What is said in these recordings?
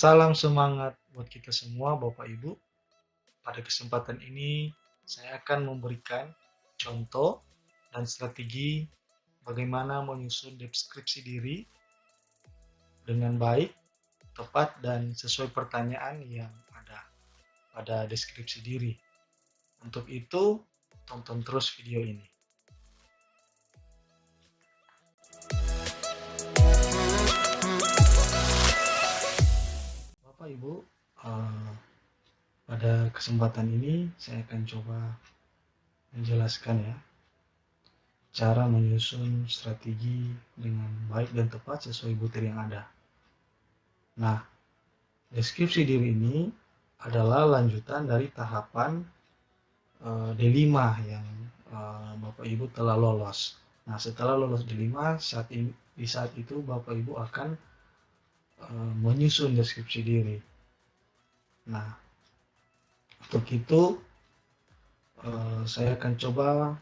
Salam semangat buat kita semua, Bapak Ibu. Pada kesempatan ini, saya akan memberikan contoh dan strategi bagaimana menyusun deskripsi diri dengan baik, tepat, dan sesuai pertanyaan yang ada pada deskripsi diri. Untuk itu, tonton terus video ini. Bapak Ibu, pada kesempatan ini saya akan coba menjelaskan ya cara menyusun strategi dengan baik dan tepat sesuai butir yang ada. Nah, deskripsi diri ini adalah lanjutan dari tahapan D5 yang Bapak Ibu telah lolos. Nah, setelah lolos D5, di saat itu Bapak Ibu akan menyusun deskripsi diri. Nah, untuk itu saya akan coba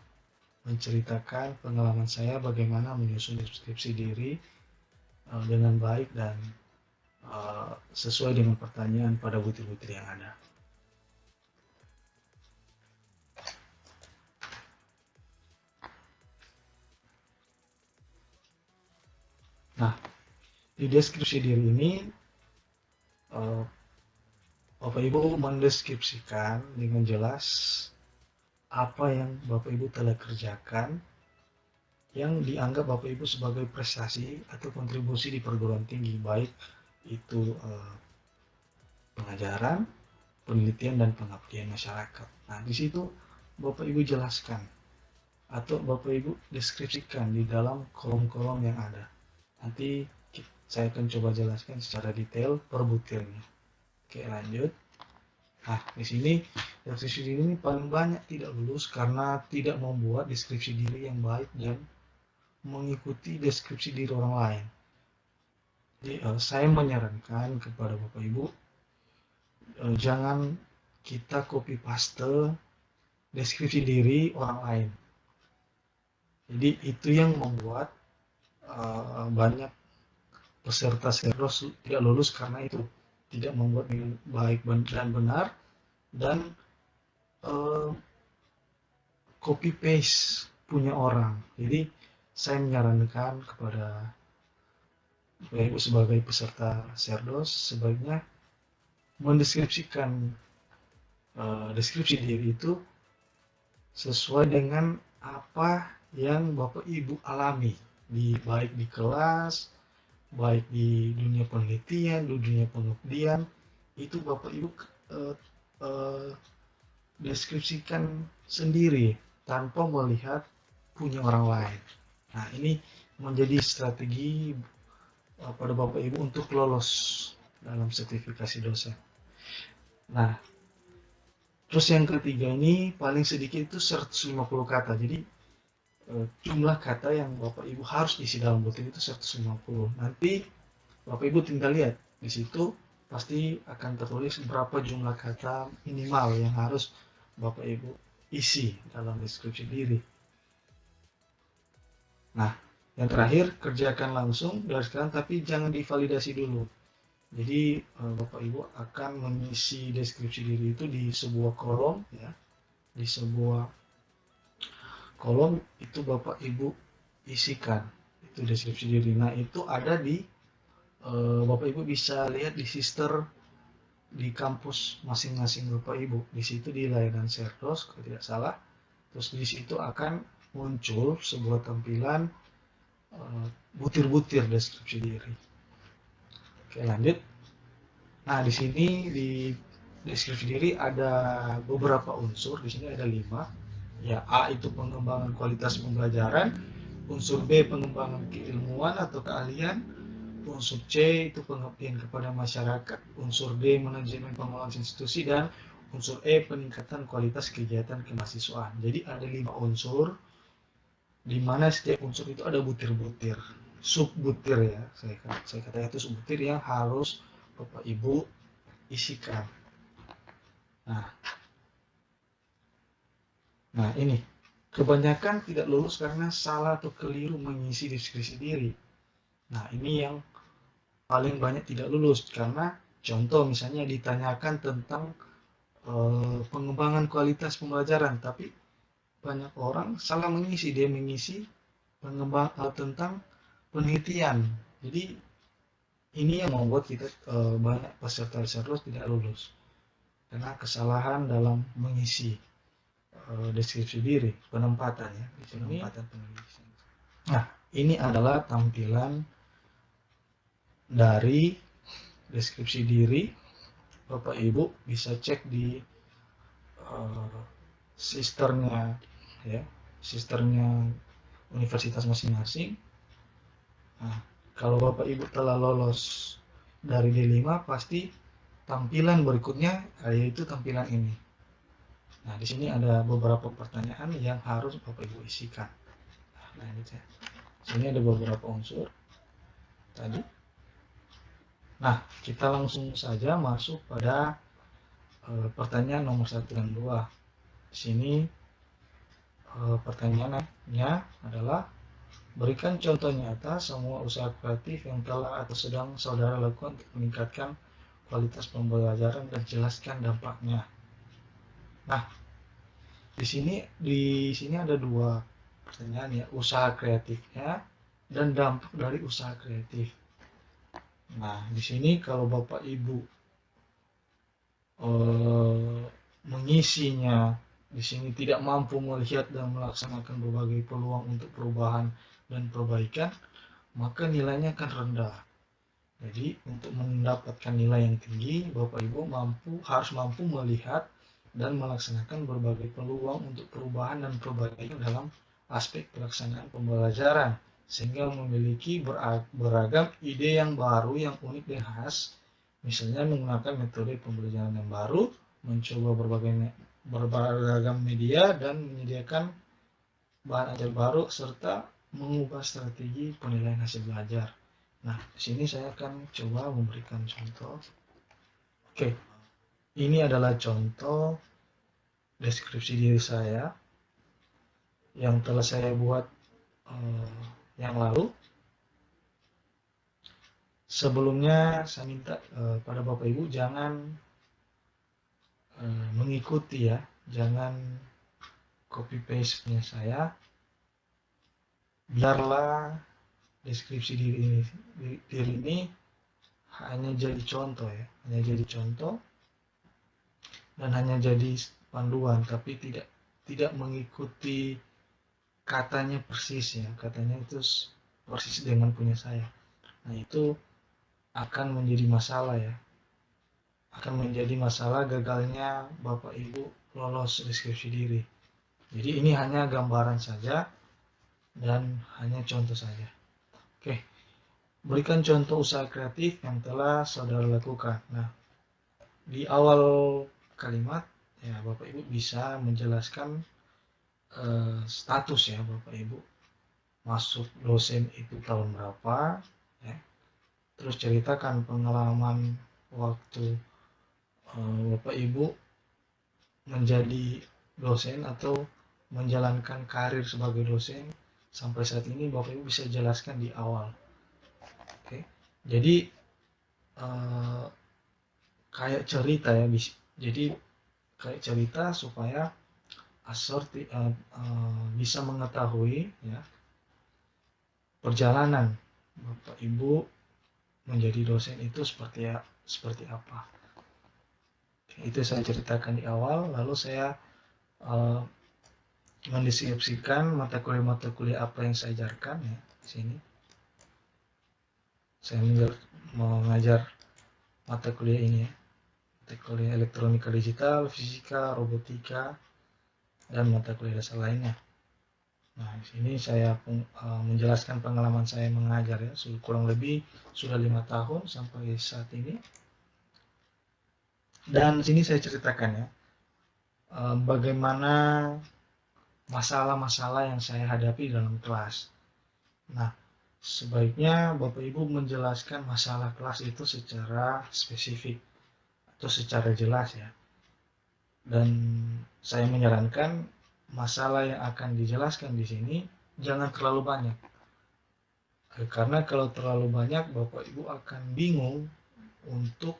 menceritakan pengalaman saya bagaimana menyusun deskripsi diri dengan baik dan sesuai dengan pertanyaan pada butir-butir yang ada. Nah, di deskripsi diri ini Bapak Ibu mendeskripsikan dengan jelas apa yang Bapak Ibu telah kerjakan yang dianggap Bapak Ibu sebagai prestasi atau kontribusi di perguruan tinggi, baik itu pengajaran, penelitian, dan pengabdian masyarakat. Nah, di situ Bapak Ibu jelaskan atau Bapak Ibu deskripsikan di dalam kolom-kolom yang ada. Nanti saya akan coba jelaskan secara detail per butirnya. Oke, lanjut. Nah, di sini deskripsi diri ini paling banyak tidak lulus karena tidak membuat deskripsi diri yang baik dan mengikuti deskripsi diri orang lain. Jadi, saya menyarankan kepada Bapak Ibu, jangan kita copy paste deskripsi diri orang lain. Jadi itu yang membuat banyak peserta serdos tidak lulus karena itu tidak membuat dengan baik dan benar dan copy paste punya orang. Jadi saya menyarankan kepada Bapak Ibu sebagai peserta serdos sebaiknya mendeskripsikan deskripsi diri itu sesuai dengan apa yang Bapak Ibu alami baik di kelas, baik di dunia penelitian, di dunia pengabdian, itu Bapak Ibu deskripsikan sendiri tanpa melihat punya orang lain. Nah, ini menjadi strategi pada Bapak Ibu untuk lolos dalam sertifikasi dosen. Nah, terus yang ketiga ini paling sedikit itu 150 kata. Jadi jumlah kata yang Bapak Ibu harus isi dalam butir itu 150. Nanti Bapak Ibu tinggal lihat di situ pasti akan tertulis berapa jumlah kata minimal yang harus Bapak Ibu isi dalam deskripsi diri. Nah, yang terakhir kerjakan langsung dari sekarang tapi jangan divalidasi dulu. Jadi Bapak Ibu akan mengisi deskripsi diri itu di sebuah kolom ya. Di sebuah kolom itu Bapak Ibu isikan itu deskripsi diri. Nah, itu ada di Bapak Ibu bisa lihat di sister di kampus masing-masing Bapak Ibu. Di situ di layanan serdos kalau tidak salah. Terus di situ akan muncul sebuah tampilan butir-butir deskripsi diri. Oke, lanjut. Nah, di sini di deskripsi diri ada beberapa unsur. Di sini ada 5. Ya, A itu pengembangan kualitas pembelajaran, unsur B pengembangan keilmuan atau keahlian, unsur C itu pengabdian kepada masyarakat, unsur D manajemen pengelolaan institusi, dan unsur E peningkatan kualitas kegiatan kemahasiswaan. Jadi ada 5 unsur di mana setiap unsur itu ada butir-butir, sub-butir ya, saya katakan itu sub-butir yang harus Bapak Ibu isikan. Nah ini kebanyakan tidak lulus karena salah atau keliru mengisi deskripsi diri. Nah ini yang paling banyak tidak lulus karena contoh misalnya ditanyakan tentang pengembangan kualitas pembelajaran, tapi banyak orang salah mengisi, dia mengisi tentang penelitian. Jadi ini yang membuat kita banyak peserta lulus tidak lulus karena kesalahan dalam mengisi deskripsi diri, penempatan ya, penempatan penulisan. Nah, ini adalah tampilan dari deskripsi diri. Bapak Ibu bisa cek di sisternya ya, sisternya universitas masing-masing. Nah, kalau Bapak Ibu telah lolos dari D5, pasti tampilan berikutnya yaitu tampilan ini. Nah, di sini ada beberapa pertanyaan yang harus Bapak Ibu isikan. Nah, ini ya. Sini ada beberapa unsur tadi. Nah, kita langsung saja masuk pada pertanyaan nomor 1 dan 2. Di sini pertanyaannya adalah berikan contoh nyata semua usaha kreatif yang telah atau sedang saudara lakukan untuk meningkatkan kualitas pembelajaran dan jelaskan dampaknya. Nah, di sini ada dua pertanyaan ya, usaha kreatifnya dan dampak dari usaha kreatif. Nah, di sini kalau Bapak Ibu mengisinya di sini tidak mampu melihat dan melaksanakan berbagai peluang untuk perubahan dan perbaikan, maka nilainya akan rendah. Jadi untuk mendapatkan nilai yang tinggi, Bapak Ibu harus mampu melihat dan melaksanakan berbagai peluang untuk perubahan dan perbaikan dalam aspek pelaksanaan pembelajaran, sehingga memiliki beragam ide yang baru, yang unik dan khas, misalnya menggunakan metode pembelajaran yang baru, mencoba beragam media, dan menyediakan bahan ajar baru, serta mengubah strategi penilaian hasil belajar. Nah, di sini saya akan coba memberikan contoh. Oke, ini adalah contoh deskripsi diri saya yang telah saya buat yang lalu. Sebelumnya saya minta pada Bapak Ibu jangan mengikuti ya, jangan copy paste punya saya. Biarlah deskripsi diri ini hanya jadi contoh ya, hanya jadi contoh dan hanya jadi panduan, tapi tidak mengikuti katanya persis ya, katanya itu persis dengan punya saya. Nah, itu akan menjadi masalah ya, akan menjadi masalah gagalnya Bapak Ibu lolos deskripsi diri. Jadi ini hanya gambaran saja dan hanya contoh saja. Oke, berikan contoh usaha kreatif yang telah saudara lakukan. Nah, di awal kalimat ya Bapak Ibu bisa menjelaskan status ya Bapak Ibu, masuk dosen itu tahun berapa ya, terus ceritakan pengalaman waktu Bapak Ibu menjadi dosen atau menjalankan karir sebagai dosen sampai saat ini, Bapak Ibu bisa jelaskan di awal. Oke, jadi kayak cerita ya, jadi kayak cerita supaya bisa mengetahui ya perjalanan Bapak Ibu menjadi dosen itu seperti apa. Itu saya ceritakan di awal, lalu saya mendeskripsikan mata kuliah apa yang saya ajarkan ya di sini. Saya mengajar mata kuliah ini ya, mata kuliah elektronika digital, fisika, robotika, dan mata kuliah dasar lainnya. Nah, di sini saya menjelaskan pengalaman saya mengajar ya, kurang lebih sudah 5 tahun sampai saat ini. Dan di sini saya ceritakan ya, bagaimana masalah-masalah yang saya hadapi dalam kelas. Nah, sebaiknya Bapak Ibu menjelaskan masalah kelas itu secara spesifik atau secara jelas ya. Dan saya menyarankan masalah yang akan dijelaskan di sini jangan terlalu banyak. Karena kalau terlalu banyak Bapak Ibu akan bingung untuk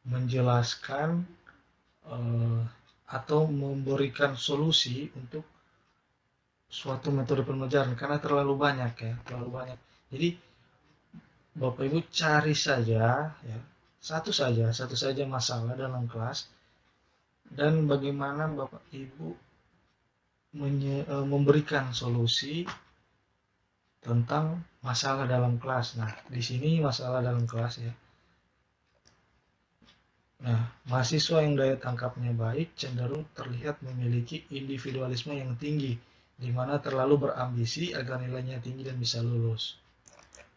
menjelaskan atau memberikan solusi untuk suatu metode pembelajaran karena terlalu banyak ya, terlalu banyak. Jadi Bapak Ibu cari saja ya, satu saja masalah dalam kelas dan bagaimana Bapak Ibu memberikan solusi tentang masalah dalam kelas. Nah, di sini masalah dalam kelas ya. Nah, mahasiswa yang daya tangkapnya baik cenderung terlihat memiliki individualisme yang tinggi, di mana terlalu berambisi agar nilainya tinggi dan bisa lulus.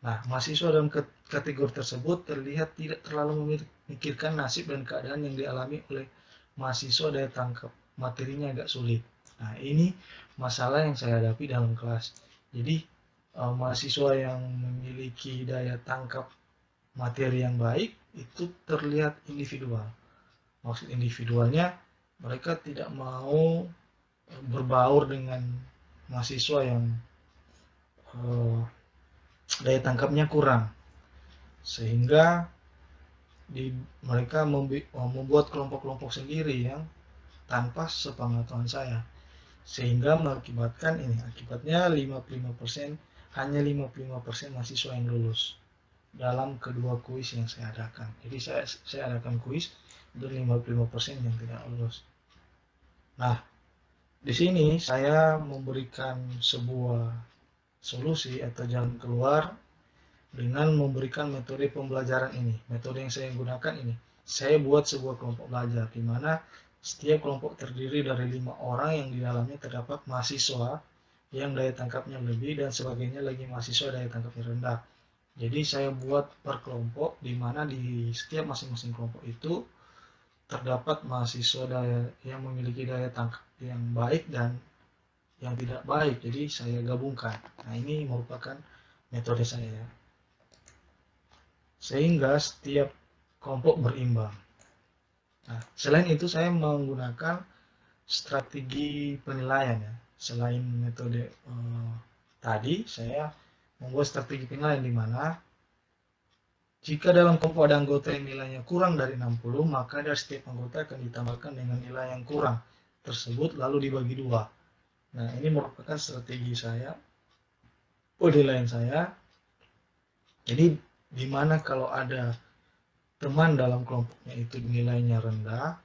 Nah, mahasiswa dalam kategori tersebut terlihat tidak terlalu memikirkan nasib dan keadaan yang dialami oleh mahasiswa daya tangkap materinya agak sulit. Nah, ini masalah yang saya hadapi dalam kelas. Jadi, mahasiswa yang memiliki daya tangkap materi yang baik itu terlihat individual. Maksud individualnya, mereka tidak mau berbaur dengan mahasiswa yang daya tangkapnya kurang, sehingga mereka membuat kelompok-kelompok sendiri yang tanpa sepengetahuan saya, sehingga mengakibatkan akibatnya 55%, hanya 55% mahasiswa yang lulus dalam kedua kuis yang saya adakan. Jadi saya adakan kuis dan 55% yang tidak lulus. Nah, di sini saya memberikan sebuah solusi atau jalan keluar dengan memberikan metode pembelajaran ini. Metode yang saya gunakan ini, saya buat sebuah kelompok belajar di mana setiap kelompok terdiri dari 5 orang yang di dalamnya terdapat mahasiswa yang daya tangkapnya lebih dan sebagainya lagi mahasiswa daya tangkapnya rendah. Jadi saya buat per kelompok di mana di setiap masing-masing kelompok itu terdapat mahasiswa yang memiliki daya tangkap yang baik dan yang tidak baik. Jadi saya gabungkan. Nah, ini merupakan metode saya. Sehingga setiap kelompok berimbang. Nah, selain itu saya menggunakan strategi penilaian ya. Selain metode tadi, saya membuat strategi penilaian di mana jika dalam kelompok ada anggota yang nilainya kurang dari 60, maka dari setiap anggota akan ditambahkan dengan nilai yang kurang tersebut lalu dibagi dua. Nah, ini merupakan strategi saya, penilaian saya. Jadi, di mana kalau ada teman dalam kelompoknya itu nilainya rendah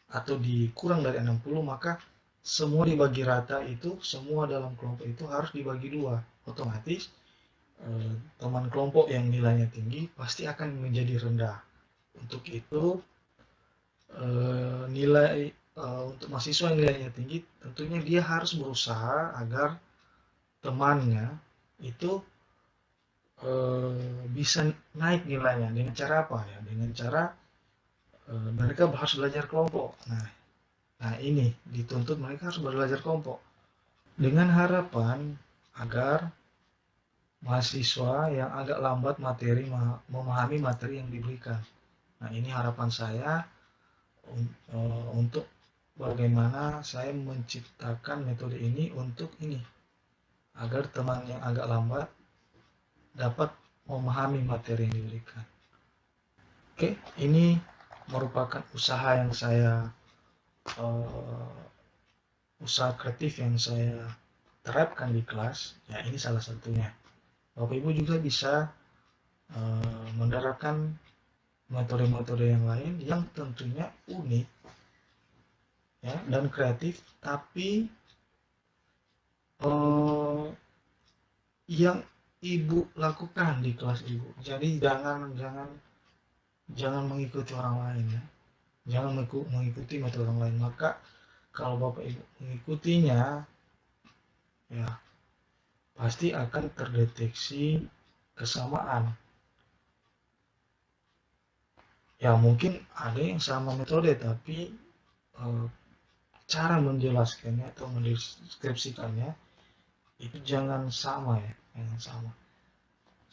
atau kurang dari 60, maka semua dibagi rata itu, semua dalam kelompok itu harus dibagi dua. Otomatis teman kelompok yang nilainya tinggi pasti akan menjadi rendah. Untuk itu untuk mahasiswa yang nilainya tinggi tentunya dia harus berusaha agar temannya itu bisa naik nilainya. Dengan cara apa ya? Dengan cara mereka harus belajar kelompok. Nah ini dituntut mereka harus belajar kelompok dengan harapan agar mahasiswa yang agak lambat memahami materi yang diberikan. Nah, ini harapan saya untuk bagaimana saya menciptakan metode ini untuk ini agar teman yang agak lambat dapat memahami materi yang diberikan. Oke, ini merupakan usaha yang saya usaha kreatif yang saya terapkan di kelas. Ya, ini salah satunya. Bapak Ibu juga bisa menerapkan metode-metode yang lain yang tentunya unik ya dan kreatif, tapi yang Ibu lakukan di kelas Ibu. Jadi jangan mengikuti orang lain ya. Jangan mengikuti metode orang lain. Maka kalau Bapak Ibu mengikutinya ya pasti akan terdeteksi kesamaan. Ya mungkin ada yang sama metode tapi cara menjelaskannya atau mendeskripsikannya itu jangan sama ya, jangan sama.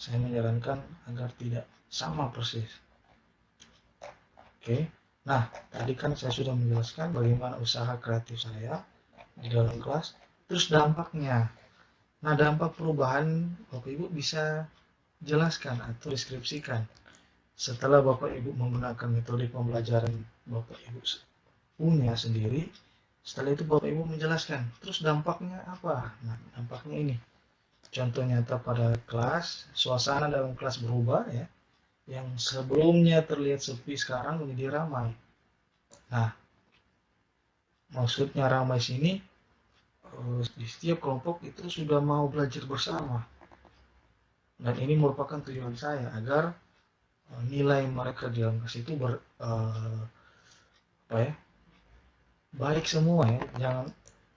saya menyarankan agar tidak sama persis. Oke, nah tadi kan saya sudah menjelaskan bagaimana usaha kreatif saya di dalam kelas, terus dampaknya. Nah, dampak perubahan Bapak Ibu bisa jelaskan atau deskripsikan setelah Bapak Ibu menggunakan metode pembelajaran Bapak Ibu punya sendiri. Setelah itu Bapak Ibu menjelaskan, terus dampaknya apa? Nah, dampaknya ini. Contoh nyata pada kelas, suasana dalam kelas berubah ya. Yang sebelumnya terlihat sepi sekarang menjadi ramai. Nah, maksudnya ramai sini di setiap kelompok itu sudah mau belajar bersama. Dan ini merupakan tujuan saya agar nilai mereka di dalam kelas itu baik semua ya. Jangan,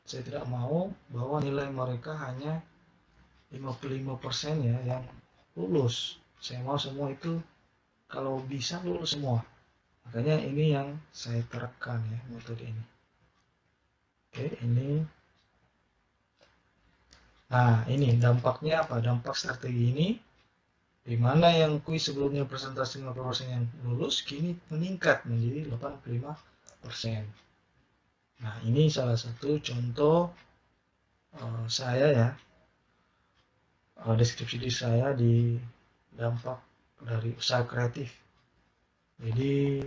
saya tidak mau bahwa nilai mereka hanya 55% ya yang lulus. Saya mau semua itu kalau bisa lulus semua. Makanya ini yang saya terapkan ya, metode ini. Oke, ini. Nah, ini dampaknya apa? Dampak strategi ini, di mana yang kuis sebelumnya presentasi 50% yang lulus, kini meningkat menjadi 85%. Nah, ini salah satu contoh saya ya, deskripsi diri saya di dampak dari usaha kreatif. Jadi,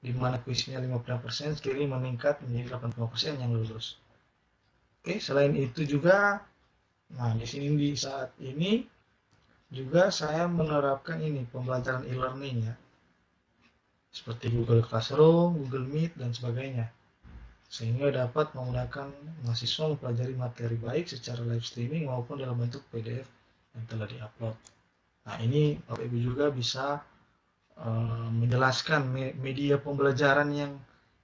di mana kuisnya 50%, kini meningkat menjadi 85% yang lulus. Oke, selain itu juga, nah di sini di saat ini juga saya menerapkan ini pembelajaran e-learning ya, seperti Google Classroom, Google Meet dan sebagainya, sehingga dapat menggunakan mahasiswa mempelajari materi baik secara live streaming maupun dalam bentuk PDF yang telah diupload. Nah, ini Bapak Ibu juga bisa menjelaskan media pembelajaran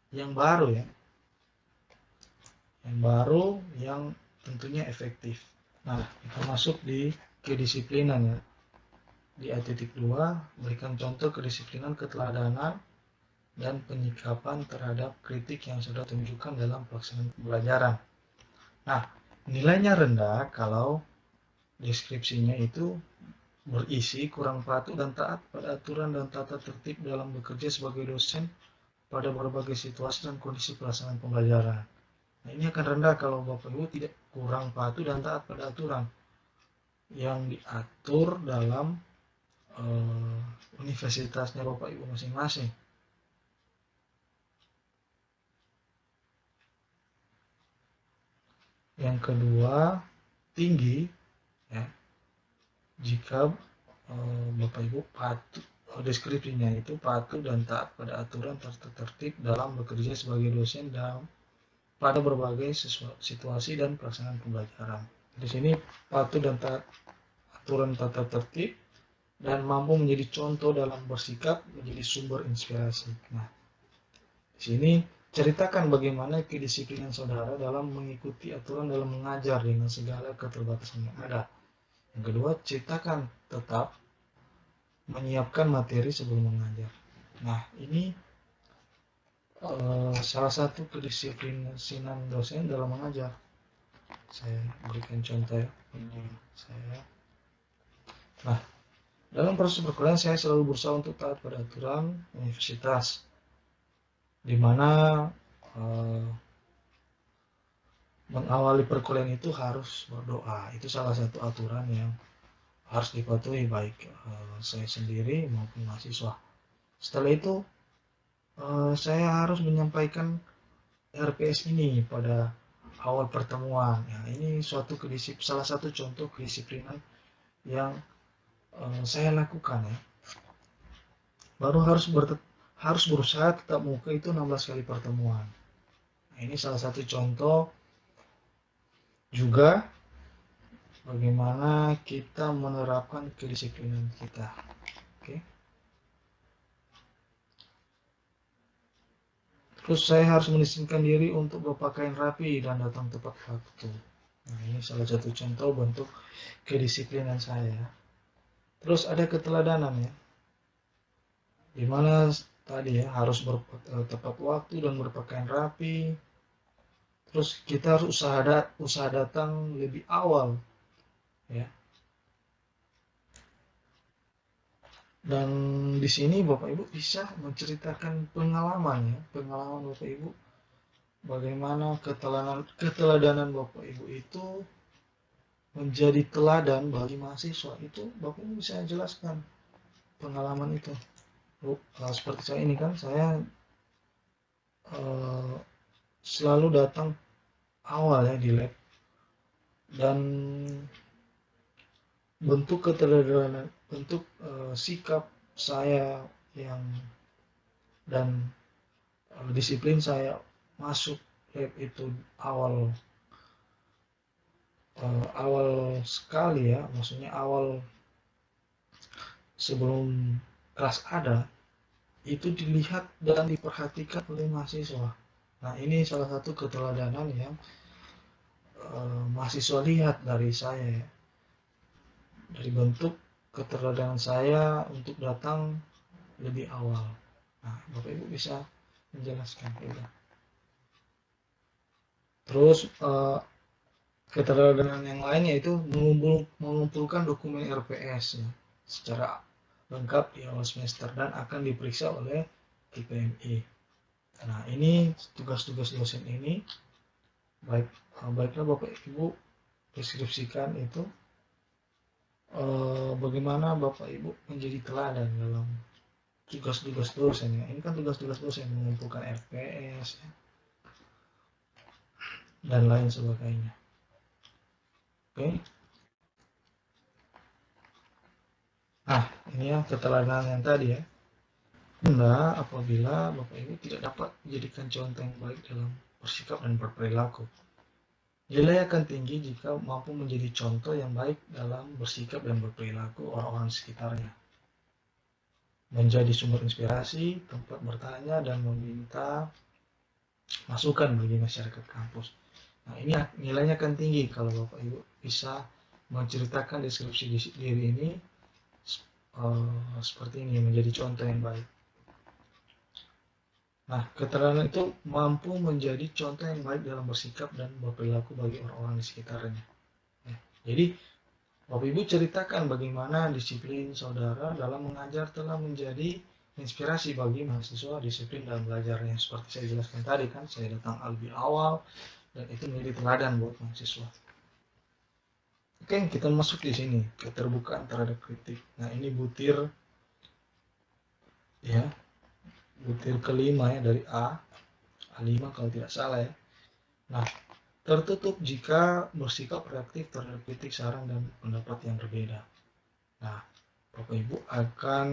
yang baru ya, yang tentunya efektif. Nah, kita masuk di kedisiplinan ya. Di A.2, berikan contoh kedisiplinan, keteladanan, dan penyikapan terhadap kritik yang sudah ditunjukkan dalam pelaksanaan pembelajaran. Nah, nilainya rendah kalau deskripsinya itu berisi kurang patuh dan taat pada aturan dan tata tertib dalam bekerja sebagai dosen pada berbagai situasi dan kondisi pelaksanaan pembelajaran. Nah, ini akan rendah kalau Bapak Ibu tidak kurang patuh dan taat pada aturan yang diatur dalam universitasnya Bapak Ibu masing-masing. Yang kedua, tinggi ya, jika Bapak Ibu patuh, deskripsinya itu patuh dan taat pada aturan tertib dalam bekerja sebagai dosen dalam pada berbagai situasi dan pelaksanaan pembelajaran. Di sini patuh dan taat aturan tata tertib dan mampu menjadi contoh dalam bersikap menjadi sumber inspirasi. Nah, di sini ceritakan bagaimana kedisiplinan saudara dalam mengikuti aturan dalam mengajar dengan segala keterbatasan yang ada. Yang kedua, ceritakan tetap menyiapkan materi sebelum mengajar. Nah, ini salah satu kedisiplinan dosen dalam mengajar. Saya berikan contoh ya. Nah, dalam proses perkuliahan saya selalu berusaha untuk taat pada aturan universitas, di mana mengawali perkuliahan itu harus berdoa. Itu salah satu aturan yang harus dipatuhi baik saya sendiri maupun mahasiswa. Setelah itu saya harus menyampaikan RPS ini pada awal pertemuan. Ya, ini salah satu contoh kedisiplinan yang saya lakukan ya. Baru harus berusaha tetap muka itu 16 kali pertemuan. Nah, ini salah satu contoh juga bagaimana kita menerapkan kedisiplinan kita. Oke. Terus saya harus mendisiplinkan diri untuk berpakaian rapi dan datang tepat waktu. Nah, ini salah satu contoh bentuk kedisiplinan saya. Terus ada keteladanan ya, dimana tadi ya harus tepat waktu dan berpakaian rapi. Terus kita harus usaha datang lebih awal ya. Dan di sini Bapak Ibu bisa menceritakan pengalaman ya, pengalaman Bapak Ibu, bagaimana keteladanan Bapak Ibu itu menjadi teladan bagi mahasiswa. Itu Bapak Ibu bisa jelaskan pengalaman itu. Seperti saya ini kan, saya eh, selalu datang awal ya di lab, dan bentuk keteladanan, bentuk sikap saya yang dan disiplin saya masuk lab itu awal awal sekali ya, maksudnya awal sebelum kelas ada, itu dilihat dan diperhatikan oleh mahasiswa. Nah, ini salah satu keteladanan yang mahasiswa lihat dari saya ya. Dari bentuk keteladanan saya untuk datang lebih awal. Nah, Bapak Ibu bisa menjelaskan juga. Terus keteladanan yang lainnya itu mengumpulkan dokumen RPS ya, secara lengkap di awal semester dan akan diperiksa oleh IPMI. Nah, ini tugas-tugas dosen ini baiklah Bapak Ibu deskripsikan itu bagaimana Bapak Ibu menjadi teladan dalam tugas-tugas dosen ya. Ini kan tugas-tugas dosen mengumpulkan RPS ya, dan lain sebagainya. Oke. Nah, ini ya keteladanan yang tadi ya. Nah, apabila Bapak Ibu tidak dapat menjadikan contoh yang baik dalam bersikap dan berperilaku. Nilai akan tinggi jika mampu menjadi contoh yang baik dalam bersikap dan berperilaku orang-orang sekitarnya. Menjadi sumber inspirasi, tempat bertanya, dan meminta masukan bagi masyarakat kampus. Nah, ini nilainya akan tinggi kalau Bapak Ibu bisa menceritakan deskripsi diri ini seperti ini, menjadi contoh yang baik. Nah, keterangan itu mampu menjadi contoh yang baik dalam bersikap dan berperilaku bagi orang-orang di sekitarnya. Ya, jadi, Bapak Ibu ceritakan bagaimana disiplin saudara dalam mengajar telah menjadi inspirasi bagi mahasiswa disiplin dalam belajarnya. Seperti saya jelaskan tadi kan, saya datang lebih awal dan itu menjadi teladan buat mahasiswa. Oke, kita masuk di sini, keterbukaan terhadap kritik. Nah, ini butir ya, butir kelima ya dari A5 kalau tidak salah ya. Nah, tertutup jika bersikap reaktif terhadap kritik, saran, dan pendapat yang berbeda. Nah, Bapak Ibu akan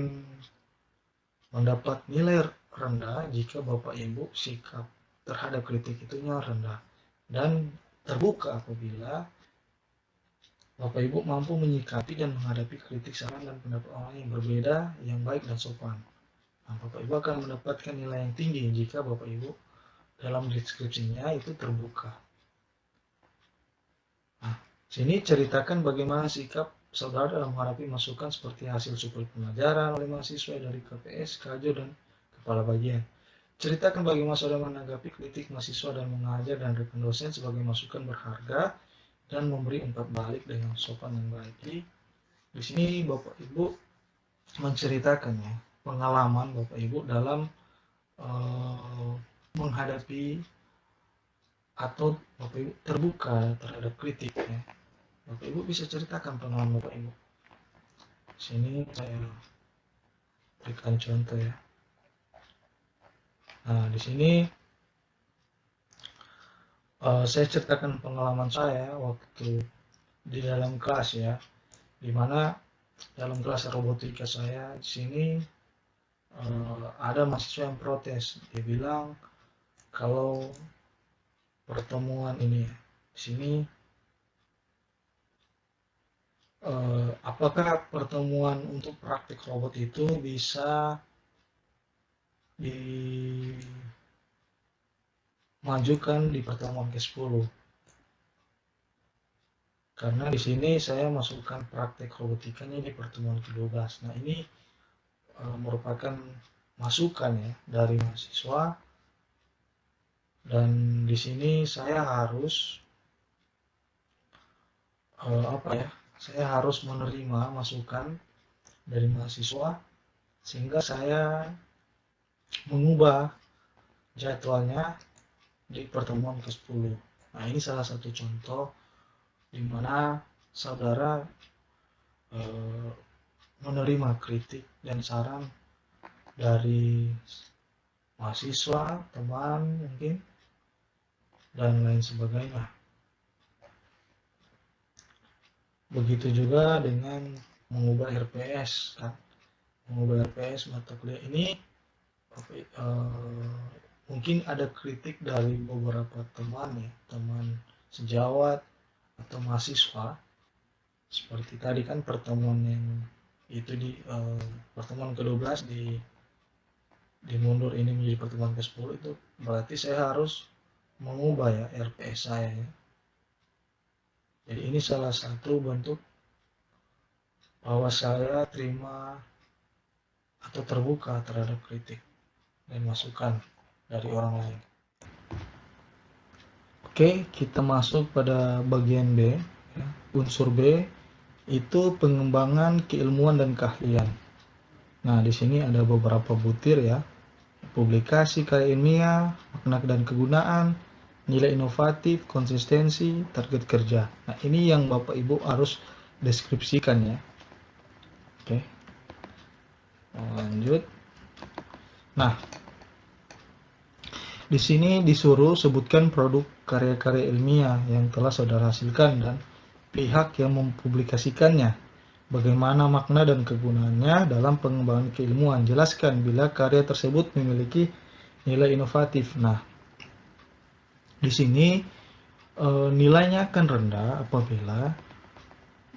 mendapat nilai rendah jika Bapak Ibu sikap terhadap kritik itunya rendah, dan terbuka apabila Bapak Ibu mampu menyikapi dan menghadapi kritik, saran, dan pendapat orang yang berbeda yang baik dan sopan. Nah, Bapak Ibu akan mendapatkan nilai yang tinggi jika Bapak Ibu dalam deskripsinya itu terbuka. Nah, sini ceritakan bagaimana sikap saudara dalam menghadapi masukan seperti hasil survei pembelajaran oleh mahasiswa dari KPS, Kajo, dan kepala bagian. Ceritakan bagaimana saudara menanggapi kritik mahasiswa dan mengajar dan rekan dosen sebagai masukan berharga dan memberi umpan balik dengan sopan dan baik. Jadi, di sini Bapak Ibu menceritakan ya pengalaman Bapak Ibu dalam menghadapi atau Bapak Ibu terbuka terhadap kritik ya. Bapak Ibu bisa ceritakan pengalaman Bapak Ibu. Sini saya berikan contoh ya. Nah, di sini saya ceritakan pengalaman saya waktu di dalam kelas ya, di mana dalam kelas robotika saya di sini ada mahasiswa yang protes. Dia bilang kalau pertemuan ini di sini apakah pertemuan untuk praktik robot itu bisa dimajukan di pertemuan ke-10? Karena di sini saya masukkan praktik robotikanya di pertemuan ke-12. Nah, ini merupakan masukan ya dari mahasiswa, dan di sini saya harus apa ya? Saya harus menerima masukan dari mahasiswa sehingga saya mengubah jadwalnya di pertemuan ke-10. Nah, ini salah satu contoh di mana saudara menerima kritik dan saran dari mahasiswa, teman mungkin, dan lain sebagainya. Begitu juga dengan mengubah RPS kan. Mengubah RPS mata kuliah ini mungkin ada kritik dari beberapa teman ya, teman sejawat atau mahasiswa. Seperti tadi kan pertemuan yang itu di pertemuan ke-12 dimundur ini menjadi pertemuan ke-10, itu berarti saya harus mengubah ya RPS saya ya. Jadi ini salah satu bentuk bahwa saya terima atau terbuka terhadap kritik dan masukan dari orang lain. Oke, kita masuk pada bagian B ya. Unsur B itu pengembangan keilmuan dan keahlian. Nah, di sini ada beberapa butir ya. Publikasi karya ilmiah, makna dan kegunaan, nilai inovatif, konsistensi, target kerja. Nah, ini yang Bapak Ibu harus deskripsikan ya. Oke. Lanjut. Nah, di sini disuruh sebutkan produk karya-karya ilmiah yang telah saudara hasilkan dan pihak yang mempublikasikannya. Bagaimana makna dan kegunaannya dalam pengembangan keilmuan. Jelaskan bila karya tersebut memiliki nilai inovatif. Nah, di sini nilainya akan rendah apabila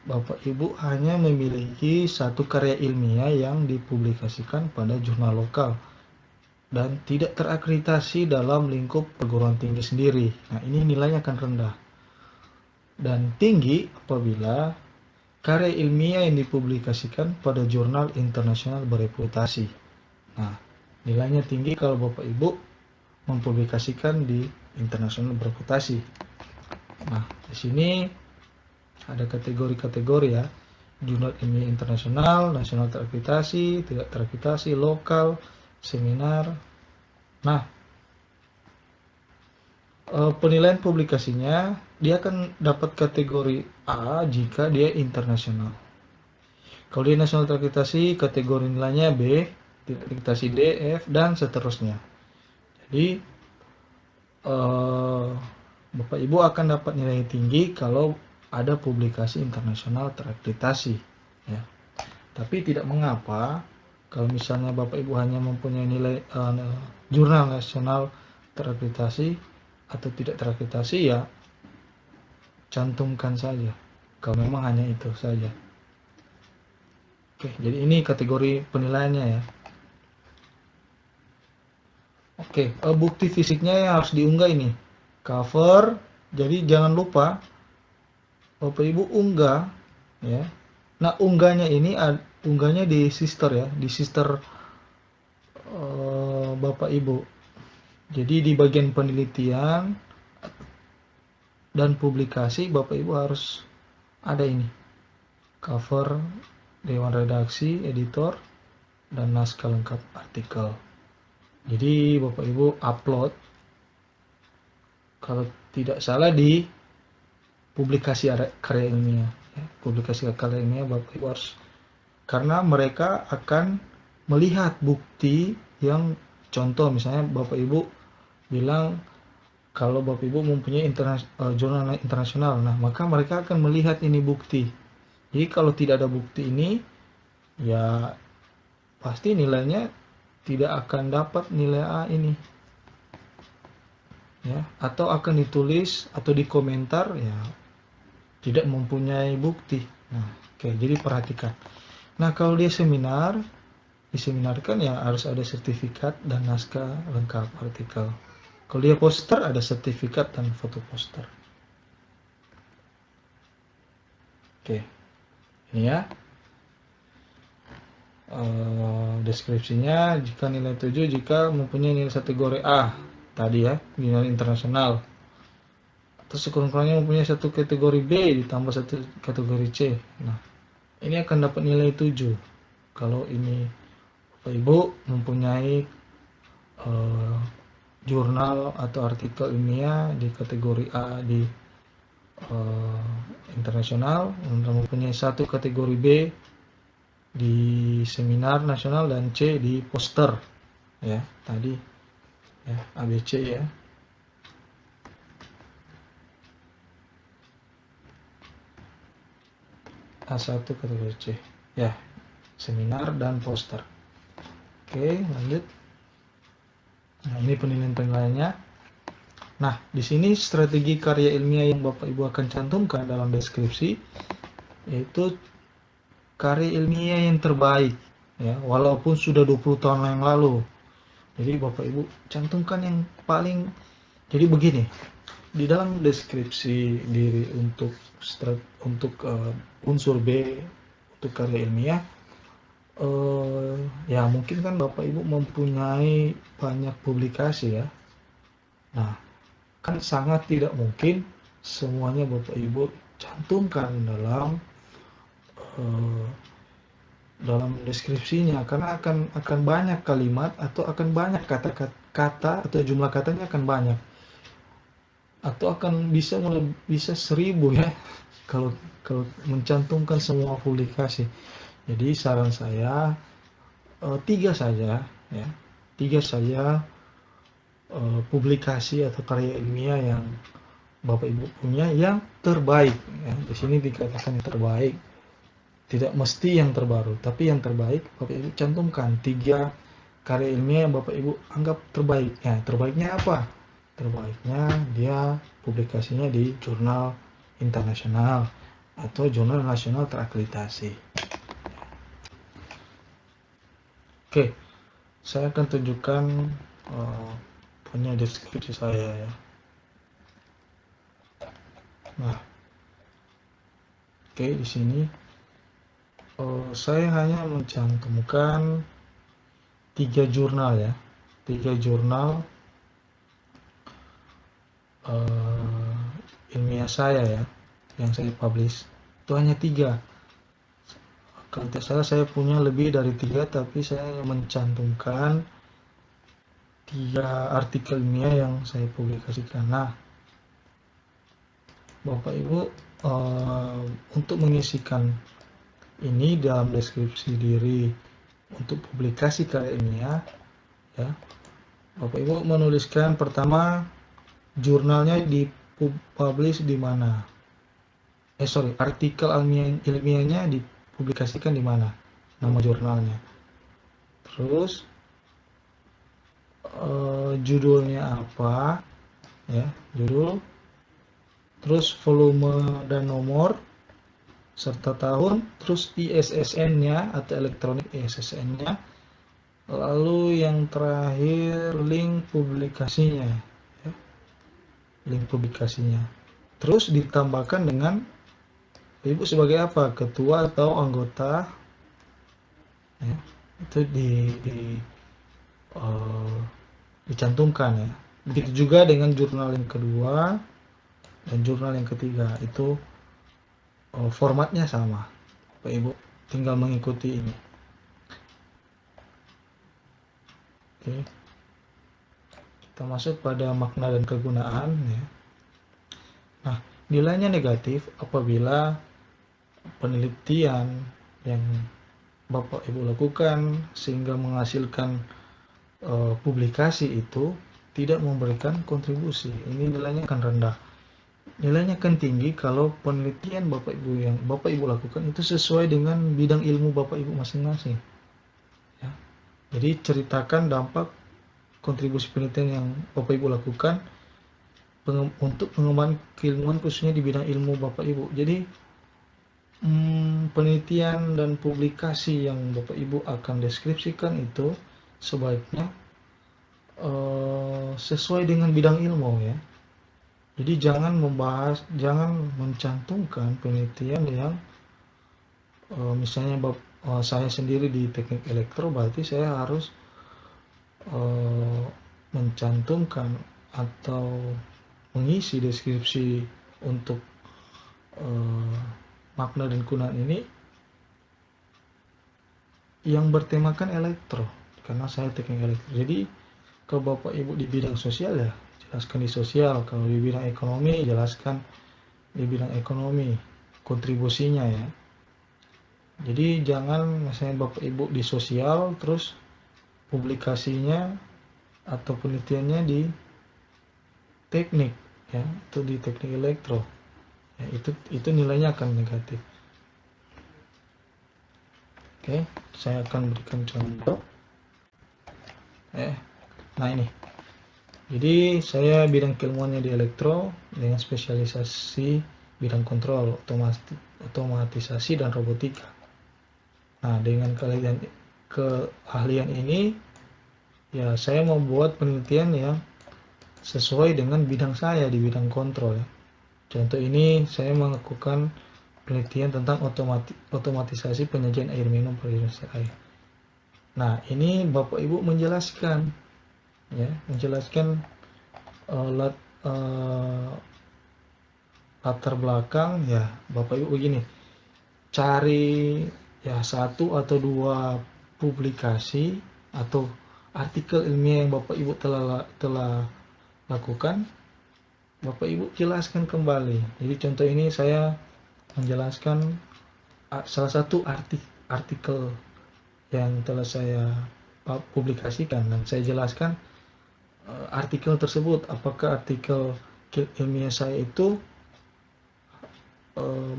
Bapak Ibu hanya memiliki satu karya ilmiah yang dipublikasikan pada jurnal lokal dan tidak terakreditasi dalam lingkup perguruan tinggi sendiri. Nah, ini nilainya akan rendah. Dan tinggi apabila karya ilmiah yang dipublikasikan pada jurnal internasional bereputasi. Nah, nilainya tinggi kalau Bapak Ibu mempublikasikan di internasional bereputasi. Nah, di sini ada kategori-kategori ya. Jurnal ilmiah internasional, nasional terakreditasi, tidak terakreditasi, lokal, seminar. Nah, penilaian publikasinya dia akan dapat kategori A jika dia internasional. Kalau dia nasional terakreditasi, kategori nilainya B, tidak terakreditasi D, F, dan seterusnya. Jadi Bapak Ibu akan dapat nilai tinggi kalau ada publikasi internasional terakreditasi ya. Tapi tidak mengapa kalau misalnya Bapak Ibu hanya mempunyai nilai jurnal nasional terakreditasi atau tidak terakreditasi, ya cantumkan saja kalau memang hanya itu saja. Oke, jadi ini kategori penilaiannya ya. Oke, bukti fisiknya harus diunggah ini. Cover, jadi jangan lupa Bapak Ibu unggah ya. Nah, unggahnya ini unggahnya di sister ya, di sister Bapak Ibu. Jadi di bagian penelitian dan publikasi Bapak Ibu harus ada ini. Cover, dewan redaksi, editor, dan naskah lengkap artikel. Jadi Bapak Ibu upload kalau tidak salah di publikasi karya ilmiah ya. Publikasi karya ilmiah Bapak Ibu harus, karena mereka akan melihat bukti yang contoh misalnya Bapak Ibu bilang kalau Bapak Ibu mempunyai jurnal internasional, nah maka mereka akan melihat ini bukti. Jadi kalau tidak ada bukti ini, ya pasti nilainya tidak akan dapat nilai A ini ya, atau akan ditulis atau di komentar ya tidak mempunyai bukti. Nah, oke, jadi perhatikan. Nah, kalau dia seminar, diseminarkan ya harus ada sertifikat dan naskah lengkap artikel. Kalau dia poster ada sertifikat dan foto poster. Oke, ini ya deskripsinya. Jika nilai 7 jika mempunyai nilai kategori A tadi ya, nilai internasional, atau sekurang-kurangnya mempunyai satu kategori B ditambah satu kategori C. Nah, ini akan dapat nilai 7 kalau ini Bapak Ibu mempunyai jurnal atau artikel ilmiah di kategori A di internasional, mempunyai satu kategori B di seminar nasional, dan C di poster ya tadi ya, ABC ya. A1 kategori C ya, seminar dan poster. Oke, lanjut. Nah, ini penilaian penilaiannya. Nah, di sini strategi karya ilmiah yang Bapak Ibu akan cantumkan dalam deskripsi yaitu karya ilmiah yang terbaik ya, walaupun sudah 20 tahun yang lalu. Jadi Bapak Ibu cantumkan yang paling. Jadi begini, di dalam deskripsi diri untuk unsur B untuk karya ilmiah, ya mungkin kan Bapak Ibu mempunyai banyak publikasi ya. Nah, kan sangat tidak mungkin semuanya Bapak Ibu cantumkan dalam deskripsinya, karena akan banyak kalimat atau akan banyak kata atau jumlah katanya akan banyak, atau akan bisa 1000 ya kalau mencantumkan semua publikasi. Jadi saran saya 3 saja ya, 3 saja publikasi atau karya ilmiah yang Bapak Ibu punya yang terbaik ya. Di sini dikatakan yang terbaik, tidak mesti yang terbaru, tapi yang terbaik. Bapak Ibu cantumkan 3 karya ilmiah yang Bapak Ibu anggap terbaik. Ya, terbaiknya apa? Terbaiknya dia publikasinya di jurnal internasional atau jurnal nasional terakreditasi. Oke, saya akan tunjukkan punya deskripsi saya ya. Nah, oke, di sini saya hanya mencantumkan 3 jurnal ya, 3 jurnal ilmiah saya ya, yang saya publish itu hanya 3. Kalau tidak salah saya punya lebih dari 3, tapi saya mencantumkan 3 artikel ilmiah yang saya publikasikan. Nah, Bapak Ibu untuk mengisikan ini dalam deskripsi diri untuk publikasi karya ilmiah ya, Bapak Ibu menuliskan pertama jurnalnya dipublish di mana. Artikel ilmiahnya dipublikasikan di mana, nama jurnalnya. Terus judulnya apa ya, judul, terus volume dan nomor serta tahun, terus ISSN-nya atau elektronik ISSN-nya, lalu yang terakhir link publikasinya ya, link publikasinya. Terus ditambahkan dengan Ibu sebagai apa, ketua atau anggota ya, itu dicantumkan ya. Begitu juga dengan jurnal yang kedua dan jurnal yang ketiga, itu formatnya sama. Bapak Ibu tinggal mengikuti ini. Oke, kita masuk pada makna dan kegunaan ya. Nah, nilainya negatif apabila penelitian yang Bapak Ibu lakukan sehingga menghasilkan publikasi itu tidak memberikan kontribusi. Ini nilainya akan rendah. Nilainya akan tinggi kalau penelitian Bapak Ibu yang Bapak Ibu lakukan itu sesuai dengan bidang ilmu Bapak Ibu masing-masing ya. Jadi ceritakan dampak kontribusi penelitian yang Bapak Ibu lakukan untuk pengembangan keilmuan khususnya di bidang ilmu Bapak Ibu. Jadi penelitian dan publikasi yang Bapak Ibu akan deskripsikan itu sebaiknya sesuai dengan bidang ilmu ya. Jadi jangan mencantumkan penelitian yang misalnya saya sendiri di teknik elektro, berarti saya harus mencantumkan atau mengisi deskripsi untuk makna dan kegunaan ini yang bertemakan elektro karena saya teknik elektro. Jadi kalau Bapak Ibu di bidang sosial ya jelaskan di sosial, kalau di bidang ekonomi jelaskan di bidang ekonomi kontribusinya ya. Jadi jangan misalnya Bapak Ibu di sosial terus publikasinya atau penelitiannya di teknik ya, itu di teknik elektro. Ya, itu nilainya akan negatif. Oke, saya akan berikan contoh. Nah ini. Jadi saya bidang keilmuannya di elektro dengan spesialisasi bidang kontrol, otomatisasi dan robotika. Nah, dengan keahlian ini ya saya membuat penelitian yang sesuai dengan bidang saya di bidang kontrol ya. Contoh ini saya melakukan penelitian tentang otomatisasi penyajian air minum perindustrian air. Nah, ini Bapak Ibu menjelaskan ya, latar belakang ya. Bapak Ibu begini, cari ya 1 atau 2 publikasi atau artikel ilmiah yang Bapak Ibu telah lakukan, Bapak Ibu jelaskan kembali. Jadi contoh ini saya menjelaskan salah satu artikel yang telah saya publikasikan, dan saya jelaskan artikel tersebut apakah artikel ilmiah saya itu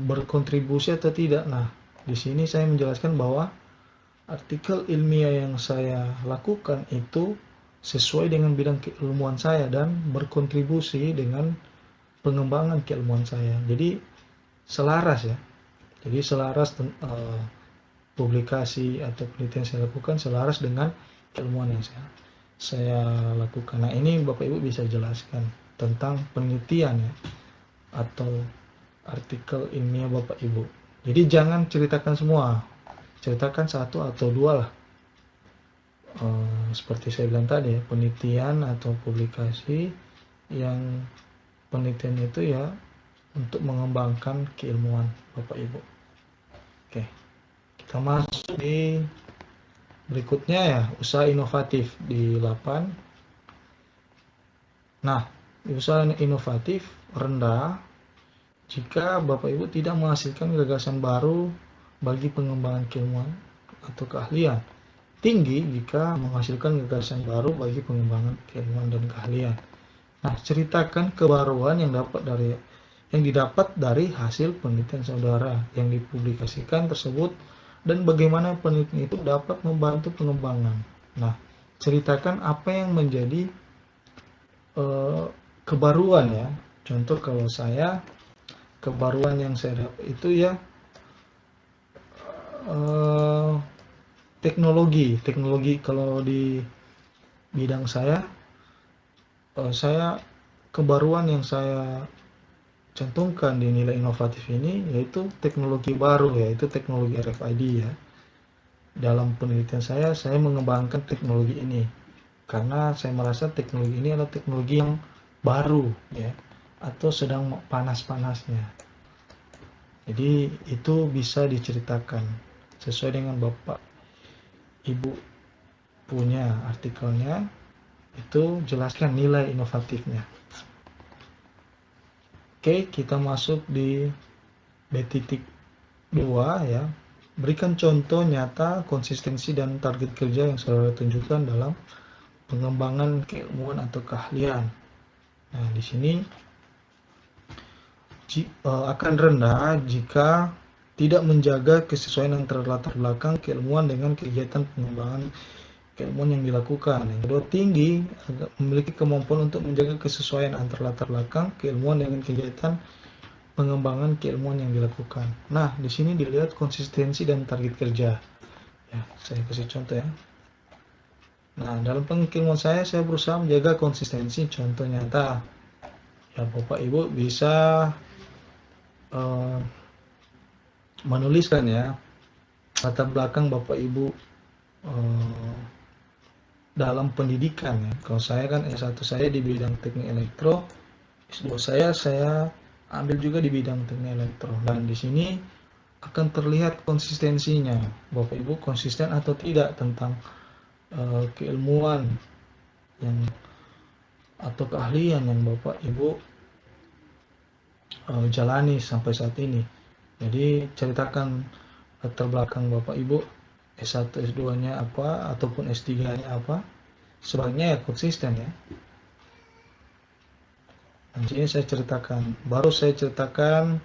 berkontribusi atau tidak. Nah, di sini saya menjelaskan bahwa artikel ilmiah yang saya lakukan itu sesuai dengan bidang keilmuan saya dan berkontribusi dengan pengembangan keilmuan saya. Jadi selaras ya. Jadi selaras publikasi atau penelitian saya lakukan selaras dengan keilmuan yang saya lakukan. Nah, ini Bapak Ibu bisa jelaskan tentang penelitian ya atau artikel ilmiah Bapak Ibu. Jadi jangan ceritakan semua, ceritakan 1 atau 2 lah. Seperti saya bilang tadi ya, penelitian atau publikasi yang penelitian itu ya untuk mengembangkan keilmuan Bapak Ibu. Oke, kita masuk di berikutnya ya, usaha inovatif di 8. Nah, usaha inovatif rendah jika Bapak Ibu tidak menghasilkan gagasan baru bagi pengembangan keilmuan atau keahlian. Tinggi jika menghasilkan gagasan baru bagi pengembangan keilmuan dan keahlian. Nah, ceritakan kebaruan yang didapat dari hasil penelitian saudara yang dipublikasikan tersebut dan bagaimana penelitian itu dapat membantu pengembangan. Nah, ceritakan apa yang menjadi kebaruan ya. Contoh kalau saya, kebaruan yang saya dapat itu ya teknologi kalau di bidang saya kebaruan yang saya cantumkan di nilai inovatif ini yaitu teknologi baru, yaitu teknologi RFID ya. Dalam penelitian saya mengembangkan teknologi ini karena saya merasa teknologi ini adalah teknologi yang baru ya, atau sedang panas-panasnya. Jadi itu bisa diceritakan sesuai dengan Bapak Ibu punya artikelnya, itu jelaskan nilai inovatifnya. Oke, kita masuk di B.2 ya. Berikan contoh nyata konsistensi dan target kerja yang saudara tunjukkan dalam pengembangan keilmuan atau keahlian. Nah, di sini akan rendah jika tidak menjaga kesesuaian antara latar belakang keilmuan dengan kegiatan pengembangan keilmuan yang dilakukan. Yang kedua, tinggi memiliki kemampuan untuk menjaga kesesuaian antara latar belakang keilmuan dengan kegiatan pengembangan keilmuan yang dilakukan. Nah, di sini dilihat konsistensi dan target kerja. Ya, saya kasih contoh ya. Nah, dalam pengilmuan saya berusaha menjaga konsistensi. Contoh nyata, ya Bapak Ibu bisa menuliskan ya latar belakang Bapak Ibu dalam pendidikan ya. Kalau saya kan S1 saya di bidang teknik elektro, S2 saya ambil juga di bidang teknik elektro, dan di sini akan terlihat konsistensinya Bapak Ibu konsisten atau tidak tentang keilmuan yang atau keahlian yang Bapak Ibu jalani sampai saat ini. Jadi ceritakan latar belakang Bapak Ibu, S1, S2-nya apa, ataupun S3-nya apa. Sebaiknya ya konsisten ya. Nah, di sini saya ceritakan, baru saya ceritakan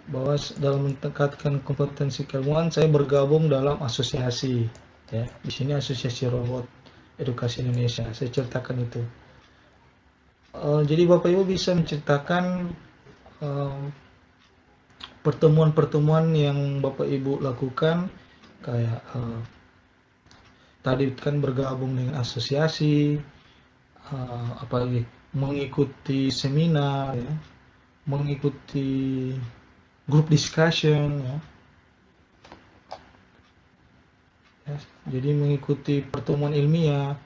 bahwa dalam meningkatkan kompetensi keilmuan saya bergabung dalam asosiasi ya. Di sini Asosiasi Robot Edukasi Indonesia. Saya ceritakan itu. Jadi Bapak Ibu bisa menceritakan pertemuan-pertemuan yang Bapak Ibu lakukan, kayak tadi kan bergabung dengan asosiasi, apalagi mengikuti seminar ya, mengikuti group discussion ya. Jadi mengikuti pertemuan ilmiah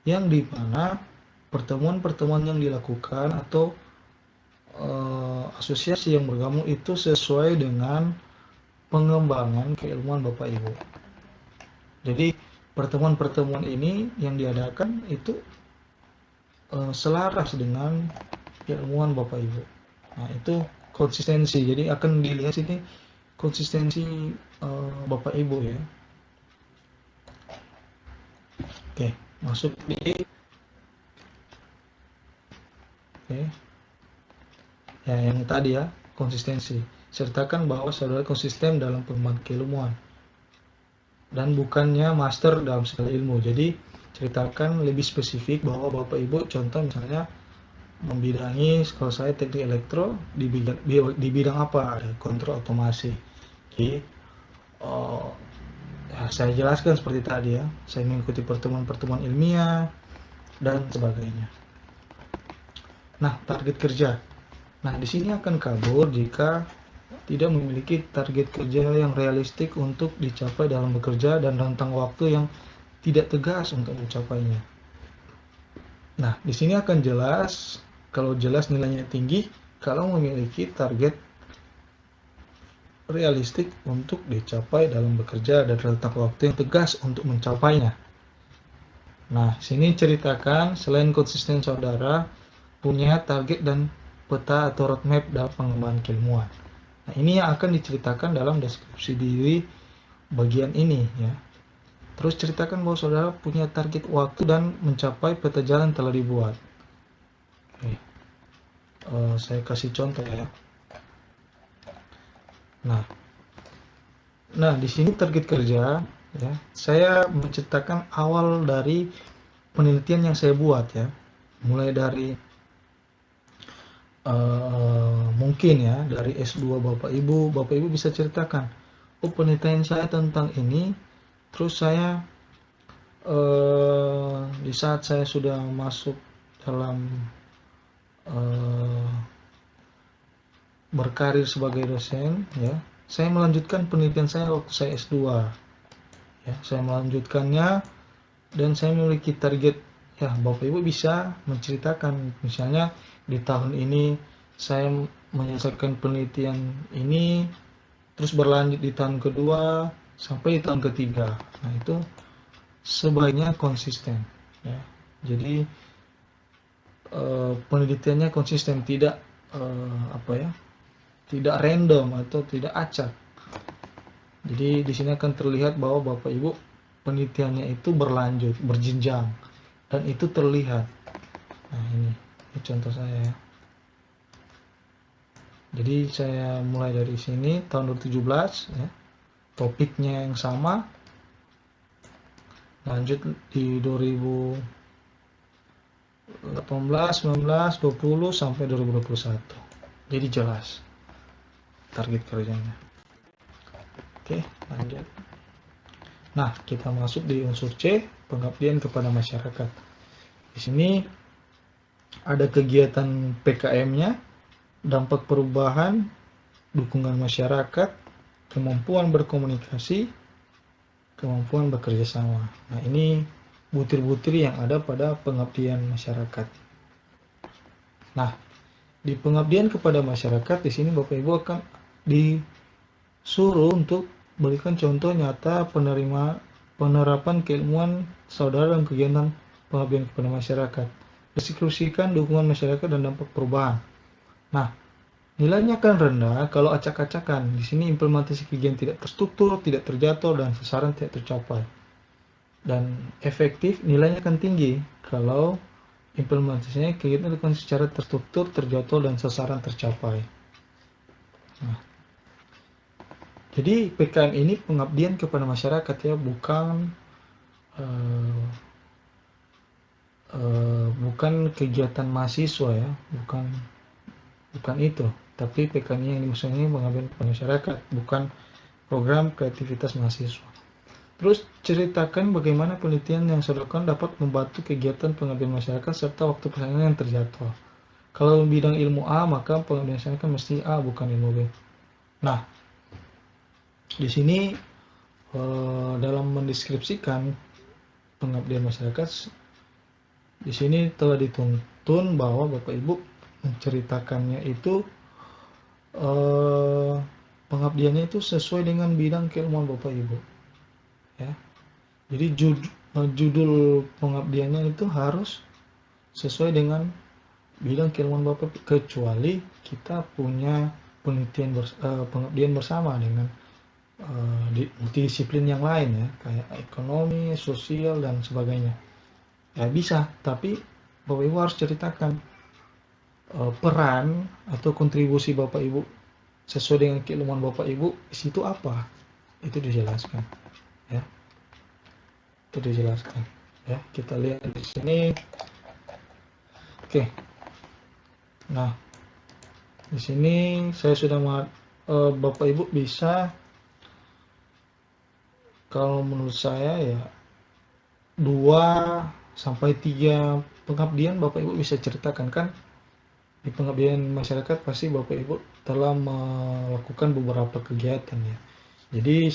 yang di mana pertemuan-pertemuan yang dilakukan atau asosiasi yang bergabung itu sesuai dengan pengembangan keilmuan Bapak Ibu. Jadi pertemuan-pertemuan ini yang diadakan itu selaras dengan keilmuan Bapak Ibu. Nah, itu konsistensi. Jadi akan dilihat sini konsistensi Bapak Ibu ya. Oke, masuk di ya yang tadi ya, konsistensi. Sertakan bahwa saudara konsisten dalam pengembangan keilmuan dan bukannya master dalam segala ilmu. Jadi ceritakan lebih spesifik bahwa Bapak Ibu contoh misalnya membidangi, kalau saya teknik elektro di bidang apa, ada kontrol otomasi. Oke. Ya, saya jelaskan seperti tadi ya, saya mengikuti pertemuan-pertemuan ilmiah dan sebagainya. Nah, target kerja. Nah, di sini akan kabur jika tidak memiliki target kerja yang realistik untuk dicapai dalam bekerja dan rentang waktu yang tidak tegas untuk mencapainya. Nah, di sini akan jelas, kalau jelas nilainya tinggi, kalau memiliki target realistik untuk dicapai dalam bekerja dan rentang waktu yang tegas untuk mencapainya. Nah, sini ceritakan selain konsisten saudara punya target dan peta atau roadmap dalam pengembangan keilmuan. Nah, ini yang akan diceritakan dalam deskripsi diri bagian ini ya. Terus ceritakan bahwa saudara punya target waktu dan mencapai peta jalan telah dibuat. Oke. Saya kasih contoh ya. Nah, di sini target kerja ya. Saya menceritakan awal dari penelitian yang saya buat ya. Mulai dari mungkin ya dari S2 Bapak Ibu bisa ceritakan, oh penelitian saya tentang ini, terus saya di saat saya sudah masuk dalam berkarir sebagai dosen ya, saya melanjutkan penelitian saya waktu saya S2 ya, saya melanjutkannya dan saya memiliki target ya. Bapak Ibu bisa menceritakan misalnya di tahun ini saya menyelesaikan penelitian ini, terus berlanjut di tahun kedua sampai di tahun ketiga. Nah, itu sebaiknya konsisten ya. Jadi penelitiannya konsisten, tidak tidak random atau tidak acak. Jadi di sini akan terlihat bahwa Bapak Ibu penelitiannya itu berlanjut, berjenjang, dan itu terlihat. Nah, ini contoh saya ya. Jadi saya mulai dari sini tahun 2017 ya, topiknya yang sama, lanjut di 2018, 19, 20 sampai 2021. Jadi jelas target kerjanya. Oke, lanjut. Nah, kita masuk di unsur C, pengabdian kepada masyarakat. Di sini ada kegiatan PKM-nya, dampak perubahan, dukungan masyarakat, kemampuan berkomunikasi, kemampuan bekerja sama. Nah, ini butir-butir yang ada pada pengabdian masyarakat. Nah, di pengabdian kepada masyarakat di sini Bapak Ibu akan disuruh untuk berikan contoh nyata penerima penerapan keilmuan saudara dalam kegiatan pengabdian kepada masyarakat, diskusikan dukungan masyarakat dan dampak perubahan. Nah, nilainya akan rendah kalau acak-acakan. Di sini implementasi kegiatan tidak terstruktur, tidak terjadwal, dan sasaran tidak tercapai. Dan efektif nilainya akan tinggi kalau implementasinya kegiatan dilakukan secara terstruktur, terjadwal, dan sasaran tercapai. Nah, jadi PKM ini pengabdian kepada masyarakat ya, bukan bukan kegiatan mahasiswa ya, bukan itu. Tapi PKM yang dimaksudnya pengabdian kepada masyarakat, bukan program kreativitas mahasiswa. Terus ceritakan bagaimana penelitian yang sudah dilakukan dapat membantu kegiatan pengabdian masyarakat serta waktu pelaksanaan yang terjadwal. Kalau bidang ilmu A, maka pengabdian masyarakat mesti A, bukan ilmu B. Nah, di sini dalam mendeskripsikan pengabdian masyarakat, di sini telah dituntun bahwa Bapak Ibu menceritakannya itu pengabdiannya itu sesuai dengan bidang keilmuan Bapak Ibu. Ya, jadi judul pengabdiannya itu harus sesuai dengan bidang keilmuan Bapak, kecuali kita punya penelitian pengabdian bersama dengan multidisiplin yang lain ya, kayak ekonomi, sosial, dan sebagainya. Ya bisa, tapi Bapak Ibu harus ceritakan peran atau kontribusi Bapak Ibu sesuai dengan keilmuan Bapak Ibu di situ apa, itu dijelaskan ya, itu dijelaskan ya. Kita lihat di sini. Oke, nah di sini saya sudah Bapak Ibu bisa, kalau menurut saya ya 2-3 pengabdian Bapak Ibu bisa ceritakan kan. Di pengabdian masyarakat pasti Bapak Ibu telah melakukan beberapa kegiatan ya. Jadi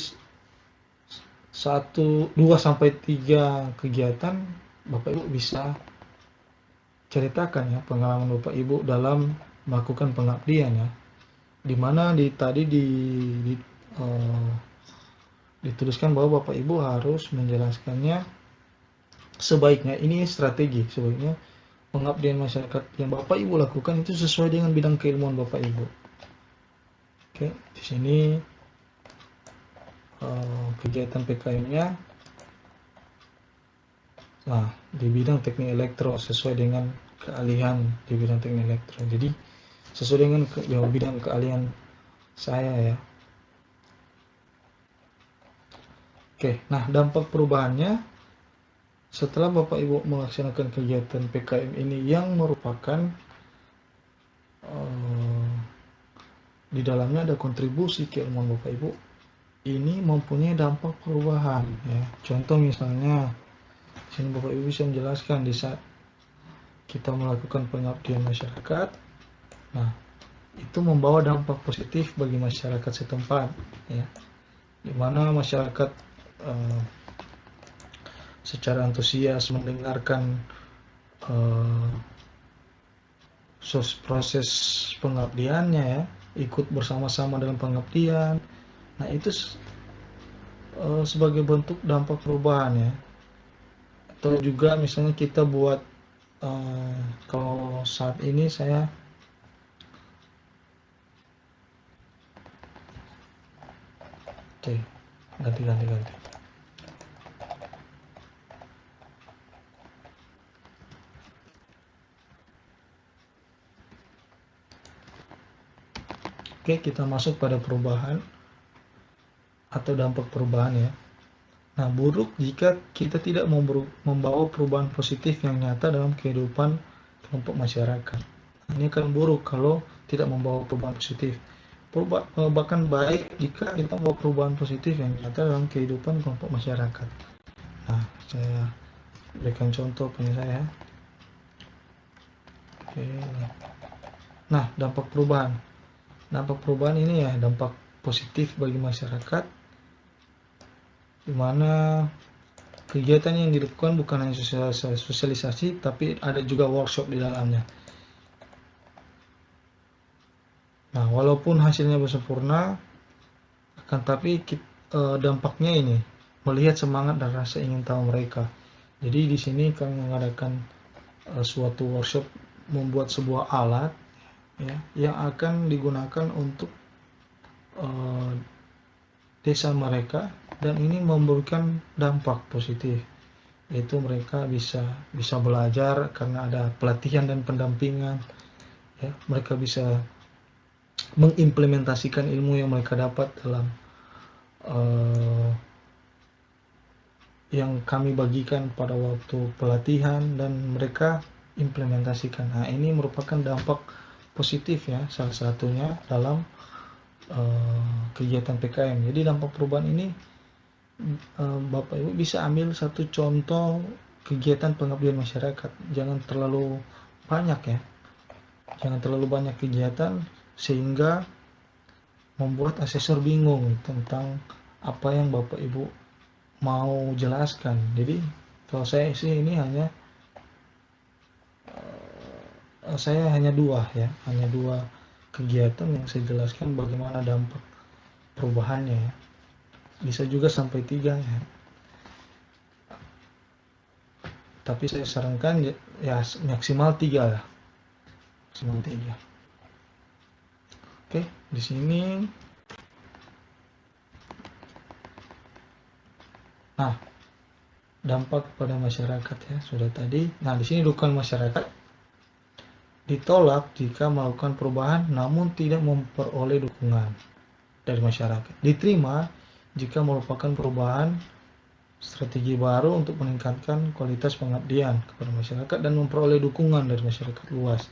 2-3 kegiatan Bapak Ibu bisa ceritakan ya pengalaman Bapak Ibu dalam melakukan pengabdian ya. Dimana dituliskan bahwa Bapak Ibu harus menjelaskannya sebaiknya, ini strategi, sebaiknya pengabdian masyarakat yang Bapak Ibu lakukan itu sesuai dengan bidang keilmuan Bapak Ibu. Oke, di sini kegiatan PKM-nya. Nah, di bidang teknik elektro sesuai dengan keahlian di bidang teknik elektro. Jadi sesuai dengan bidang keahlian saya ya. Oke, nah dampak perubahannya setelah Bapak Ibu melaksanakan kegiatan PKM ini yang merupakan di dalamnya ada kontribusi keilmuan Bapak Ibu, ini mempunyai dampak perubahan ya. Contoh misalnya sini Bapak Ibu bisa menjelaskan di saat kita melakukan pengabdian masyarakat, nah itu membawa dampak positif bagi masyarakat setempat ya, di mana masyarakat secara antusias mendengarkan proses pengabdiannya ya, ikut bersama-sama dalam pengabdian. Nah itu sebagai bentuk dampak perubahan ya. Atau juga misalnya kita buat kalau saat ini saya ganti. Oke, kita masuk pada perubahan atau dampak perubahan ya. Nah, buruk jika kita tidak membawa perubahan positif yang nyata dalam kehidupan kelompok masyarakat. Ini akan buruk kalau tidak membawa perubahan positif. Bahkan baik jika kita membawa perubahan positif yang nyata dalam kehidupan kelompok masyarakat. Nah, saya berikan contoh punya saya. Oke. Nah, dampak perubahan. Dampak perubahan ini ya dampak positif bagi masyarakat, di mana kegiatan yang dilakukan bukan hanya sosialisasi, tapi ada juga workshop di dalamnya. Nah, walaupun hasilnya belum sempurna, akan tapi dampaknya ini melihat semangat dan rasa ingin tahu mereka. Jadi di sini kami mengadakan suatu workshop membuat sebuah alat ya yang akan digunakan untuk desa mereka, dan ini memberikan dampak positif, yaitu mereka bisa belajar karena ada pelatihan dan pendampingan ya. Mereka bisa mengimplementasikan ilmu yang mereka dapat dalam yang kami bagikan pada waktu pelatihan, dan mereka implementasikan. Nah, ini merupakan dampak positif ya, salah satunya dalam kegiatan PKM. Jadi dampak perubahan ini Bapak Ibu bisa ambil satu contoh kegiatan pengabdian masyarakat. Jangan terlalu banyak ya, jangan terlalu banyak kegiatan sehingga membuat asesor bingung tentang apa yang Bapak Ibu mau jelaskan. Jadi kalau saya sih ini hanya dua kegiatan yang saya jelaskan bagaimana dampak perubahannya ya. Bisa juga sampai 3 ya, tapi saya sarankan ya maksimal 3 lah, maksimal 3. Oke, di sini dampak pada masyarakat ya sudah tadi. Nah, di sini dukungan masyarakat ditolak jika melakukan perubahan namun tidak memperoleh dukungan dari masyarakat. Diterima jika merupakan perubahan strategi baru untuk meningkatkan kualitas pengabdian kepada masyarakat dan memperoleh dukungan dari masyarakat luas.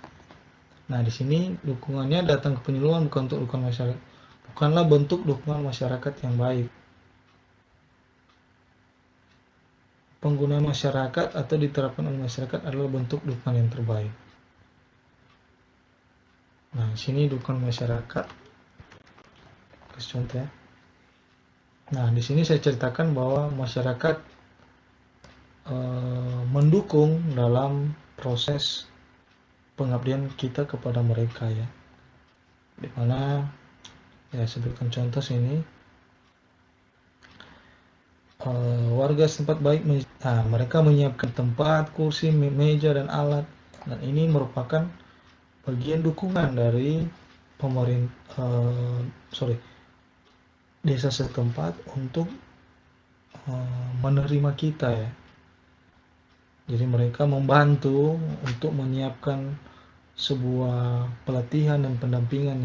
Nah, di sini dukungannya datang ke penyuluhan, bukan untuk dukungan masyarakat. Bukanlah bentuk dukungan masyarakat yang baik. Penggunaan masyarakat atau diterapkan oleh masyarakat adalah bentuk dukungan yang terbaik. Nah, di sini dukungan masyarakat. Kasih contoh ya. Nah, di sini saya ceritakan bahwa masyarakat mendukung dalam proses pengabdian kita kepada mereka ya. Dimana ya sebutkan contoh sini, warga setempat baik mereka menyiapkan tempat, kursi, meja dan alat, dan ini merupakan bagian dukungan dari desa setempat untuk menerima kita ya. Jadi mereka membantu untuk menyiapkan sebuah pelatihan dan pendampingan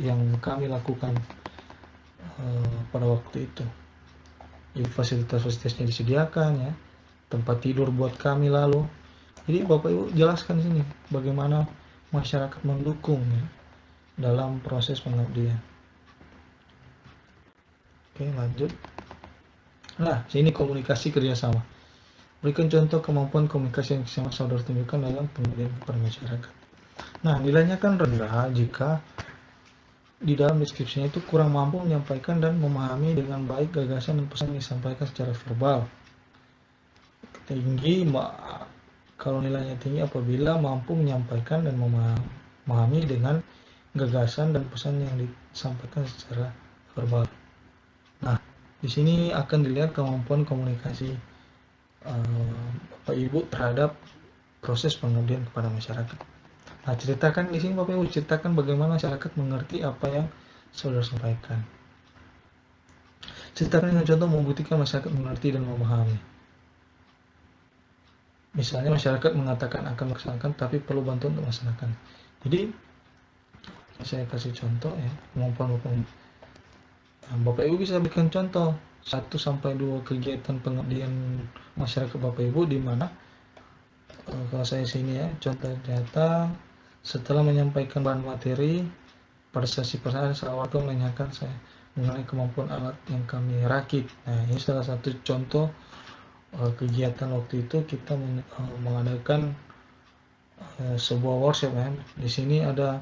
yang kami lakukan pada waktu itu. Jadi fasilitas-fasilitasnya disediakan ya, tempat tidur buat kami lalu. Jadi Bapak Ibu jelaskan di sini bagaimana masyarakat mendukung ya, dalam proses pengabdian. Oke, lanjut. Nah, sini komunikasi kerjasama. Berikan contoh kemampuan komunikasi yang sama saudara tunjukkan dalam pengabdian kepada masyarakat. Nah, nilainya kan rendah jika di dalam deskripsinya itu kurang mampu menyampaikan dan memahami dengan baik gagasan dan pesan yang disampaikan secara verbal. Tinggi kalau nilainya tinggi apabila mampu menyampaikan dan memahami dengan gagasan dan pesan yang disampaikan secara verbal. Nah, di sini akan dilihat kemampuan komunikasi Bapak Ibu terhadap proses pengabdian kepada masyarakat. Nah, ceritakan di sini Bapak Ibu ceritakan bagaimana masyarakat mengerti apa yang saudara sampaikan. Ceritakan dengan contoh membuktikan masyarakat mengerti dan memahami. Misalnya masyarakat mengatakan akan melaksanakan tapi perlu bantuan untuk melaksanakan. Jadi saya kasih contoh ya, kemampuan Bapak Ibu bisa berikan contoh 1-2 kegiatan pengabdian masyarakat Bapak Ibu di mana kalau saya sini ya, contoh nyata setelah menyampaikan bahan materi pada sesi pertanyaan saya menanyakan saya mengenai kemampuan alat yang kami rakit. Nah, ini salah satu contoh kegiatan waktu itu kita mengadakan sebuah workshop ya. Di sini ada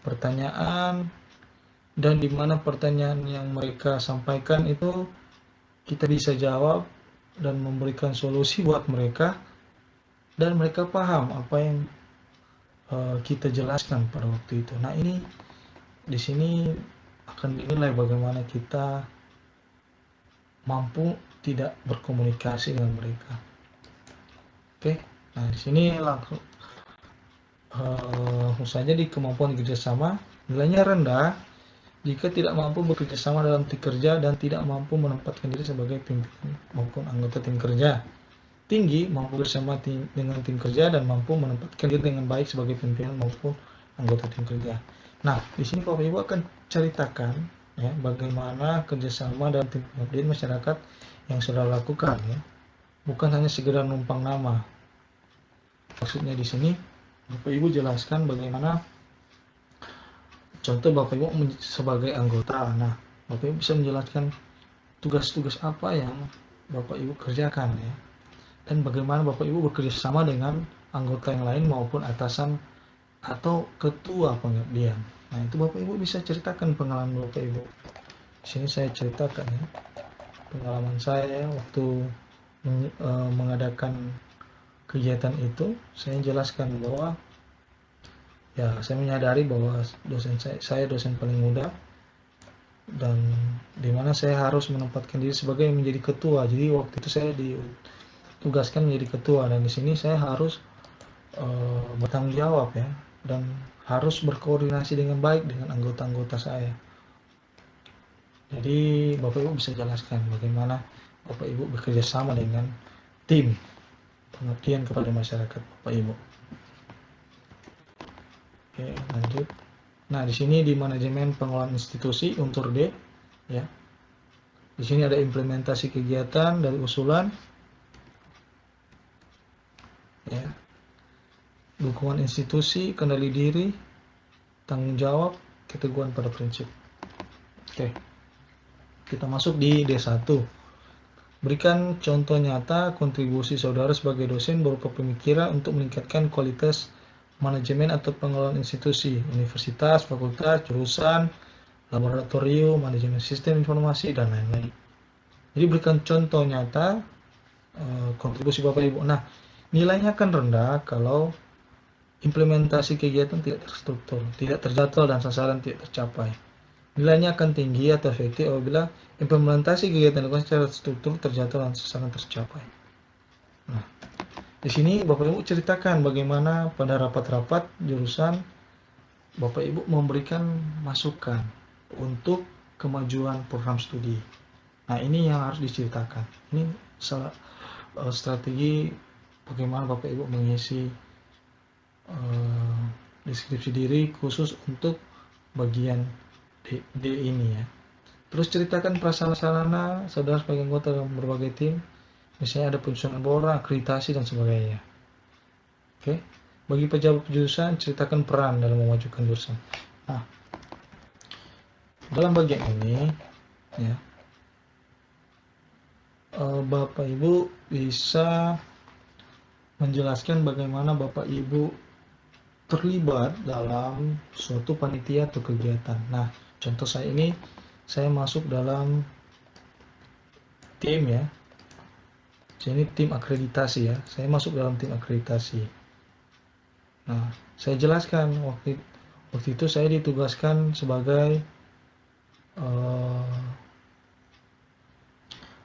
pertanyaan, dan di mana pertanyaan yang mereka sampaikan itu kita bisa jawab dan memberikan solusi buat mereka, dan mereka paham apa yang kita jelaskan pada waktu itu. Nah, ini di sini akan dinilai bagaimana kita mampu tidak berkomunikasi dengan mereka. Oke, nah di sini langsung saja di kemampuan kerjasama nilainya rendah jika tidak mampu bekerja sama dalam tim kerja dan tidak mampu menempatkan diri sebagai pimpinan maupun anggota tim kerja. Tinggi, mampu bersama dengan tim kerja dan mampu menempatkan diri dengan baik sebagai pimpinan maupun anggota tim kerja. Nah, di sini Bapak Ibu akan ceritakan ya bagaimana kerjasama dalam tim pengabdian masyarakat yang sudah lakukan ya. Bukan hanya sekedar numpang nama. Maksudnya di sini Bapak Ibu jelaskan bagaimana contoh Bapak Ibu sebagai anggota. Nah, Bapak Ibu bisa menjelaskan tugas-tugas apa yang Bapak Ibu kerjakan ya. Dan bagaimana Bapak Ibu bekerja sama dengan anggota yang lain maupun atasan atau ketua pengabdian. Nah, itu Bapak Ibu bisa ceritakan pengalaman Bapak Ibu. Di sini saya ceritakan ya, pengalaman saya waktu mengadakan kegiatan itu. Saya jelaskan bahwa ya saya menyadari bahwa dosen saya dosen paling muda dan dimana saya harus menempatkan diri sebagai menjadi ketua. Jadi waktu itu saya ditugaskan menjadi ketua dan di sini saya harus bertanggung jawab ya dan harus berkoordinasi dengan baik dengan anggota-anggota saya. Jadi Bapak Ibu bisa jelaskan bagaimana Bapak Ibu bekerja sama dengan tim pengabdian kepada masyarakat Bapak Ibu. Oke, lanjut. Nah, di sini di manajemen pengelolaan institusi unsur D ya. Di sini ada implementasi kegiatan dari usulan ya. Dukungan institusi, kendali diri, tanggung jawab, keteguhan pada prinsip. Oke. Kita masuk di D1. Berikan contoh nyata kontribusi saudara sebagai dosen berupa pemikiran untuk meningkatkan kualitas manajemen atau pengelolaan institusi, universitas, fakultas, jurusan, laboratorium, manajemen sistem informasi, dan lain-lain. Jadi berikan contoh nyata kontribusi Bapak Ibu. Nah, nilainya akan rendah kalau implementasi kegiatan tidak terstruktur, tidak terjadwal, dan sasaran tidak tercapai. Nilainya akan tinggi atau efektif apabila implementasi kegiatan dilakukan secara struktur, terjadwal, dan sasaran tercapai. Nah, di sini Bapak Ibu ceritakan bagaimana pada rapat-rapat jurusan Bapak Ibu memberikan masukan untuk kemajuan program studi. Nah, ini yang harus diceritakan. Ini salah strategi bagaimana Bapak Ibu mengisi deskripsi diri khusus untuk bagian D ini ya. Terus ceritakan prasarana saudara sebagai anggota dalam berbagai tim, misalnya ada penyusunan bola, akreditasi, dan sebagainya. Oke. Bagi pejabat jurusan, ceritakan peran dalam memajukan jurusan. Nah, dalam bagian ini ya, Bapak Ibu bisa menjelaskan bagaimana Bapak Ibu terlibat dalam suatu panitia atau kegiatan. Nah, contoh saya ini, saya masuk dalam tim ya. Ini tim akreditasi ya. Saya masuk dalam tim akreditasi. Nah, saya jelaskan waktu itu saya ditugaskan sebagai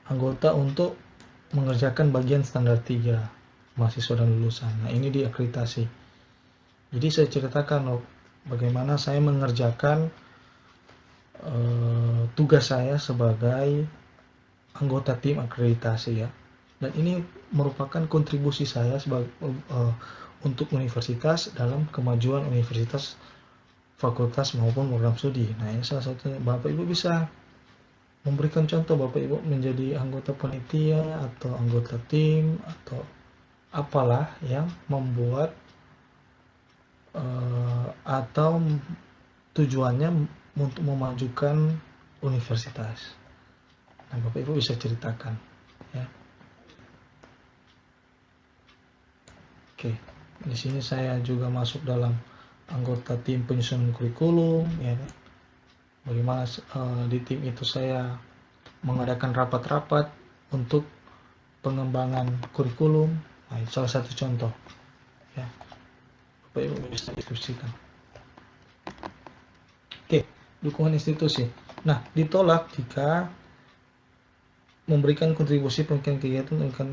anggota untuk mengerjakan bagian standar 3 mahasiswa dan lulusan. Nah, ini di akreditasi. Jadi saya ceritakan bagaimana saya mengerjakan tugas saya sebagai anggota tim akreditasi ya. Dan ini merupakan kontribusi saya sebagai untuk universitas dalam kemajuan universitas, fakultas maupun program studi. Nah, ini salah satunya. Bapak Ibu bisa memberikan contoh Bapak Ibu menjadi anggota panitia atau anggota tim atau apalah yang membuat atau tujuannya untuk memajukan universitas. Nah, Bapak Ibu bisa ceritakan ya. Oke, di sini saya juga masuk dalam anggota tim penyusunan kurikulum ya. Bagaimana di tim itu saya mengadakan rapat-rapat untuk pengembangan kurikulum. Nah, itu salah satu contoh ya. Bapak Ibu bisa diskusikan. Oke, dukungan institusi. Nah, ditolak jika memberikan kontribusi pengembangan kegiatan akan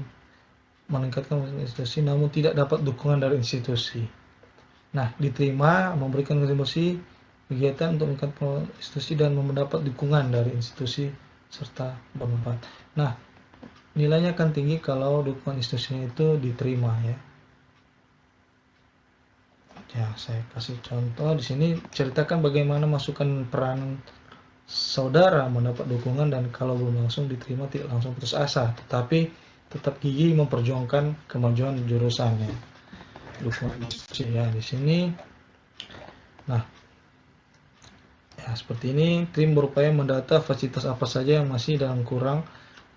meningkatkan institusi namun tidak dapat dukungan dari institusi. Nah, diterima memberikan kontribusi kegiatan untuk meningkatkan institusi dan mendapat dukungan dari institusi serta bermanfaat. Nah, nilainya akan tinggi kalau dukungan institusinya itu diterima ya. Ya, saya kasih contoh di sini ceritakan bagaimana masukan peran saudara mendapat dukungan dan kalau belum langsung diterima tidak langsung putus asa, tetapi tetap gigih memperjuangkan kemajuan jurusannya. Dukungan institusi ya di sini. Nah, ya seperti ini tim berupaya mendata fasilitas apa saja yang masih dalam kurang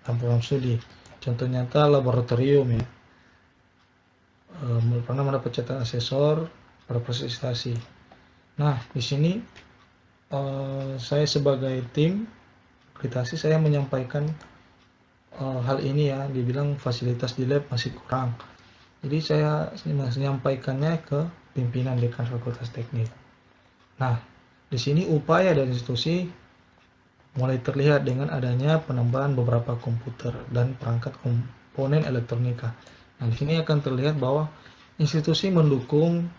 dalam program studi. Contoh nyata laboratorium ya. Pernah mendapat catatan asesor pada proses akreditasi. Nah, di sini saya sebagai tim akreditasi saya menyampaikan hal ini ya, dibilang fasilitas di lab masih kurang. Jadi saya menyampaikannya ke pimpinan dekan Fakultas Teknik. Nah, di sini upaya dari institusi mulai terlihat dengan adanya penambahan beberapa komputer dan perangkat komponen elektronika. Nah, di sini akan terlihat bahwa institusi mendukung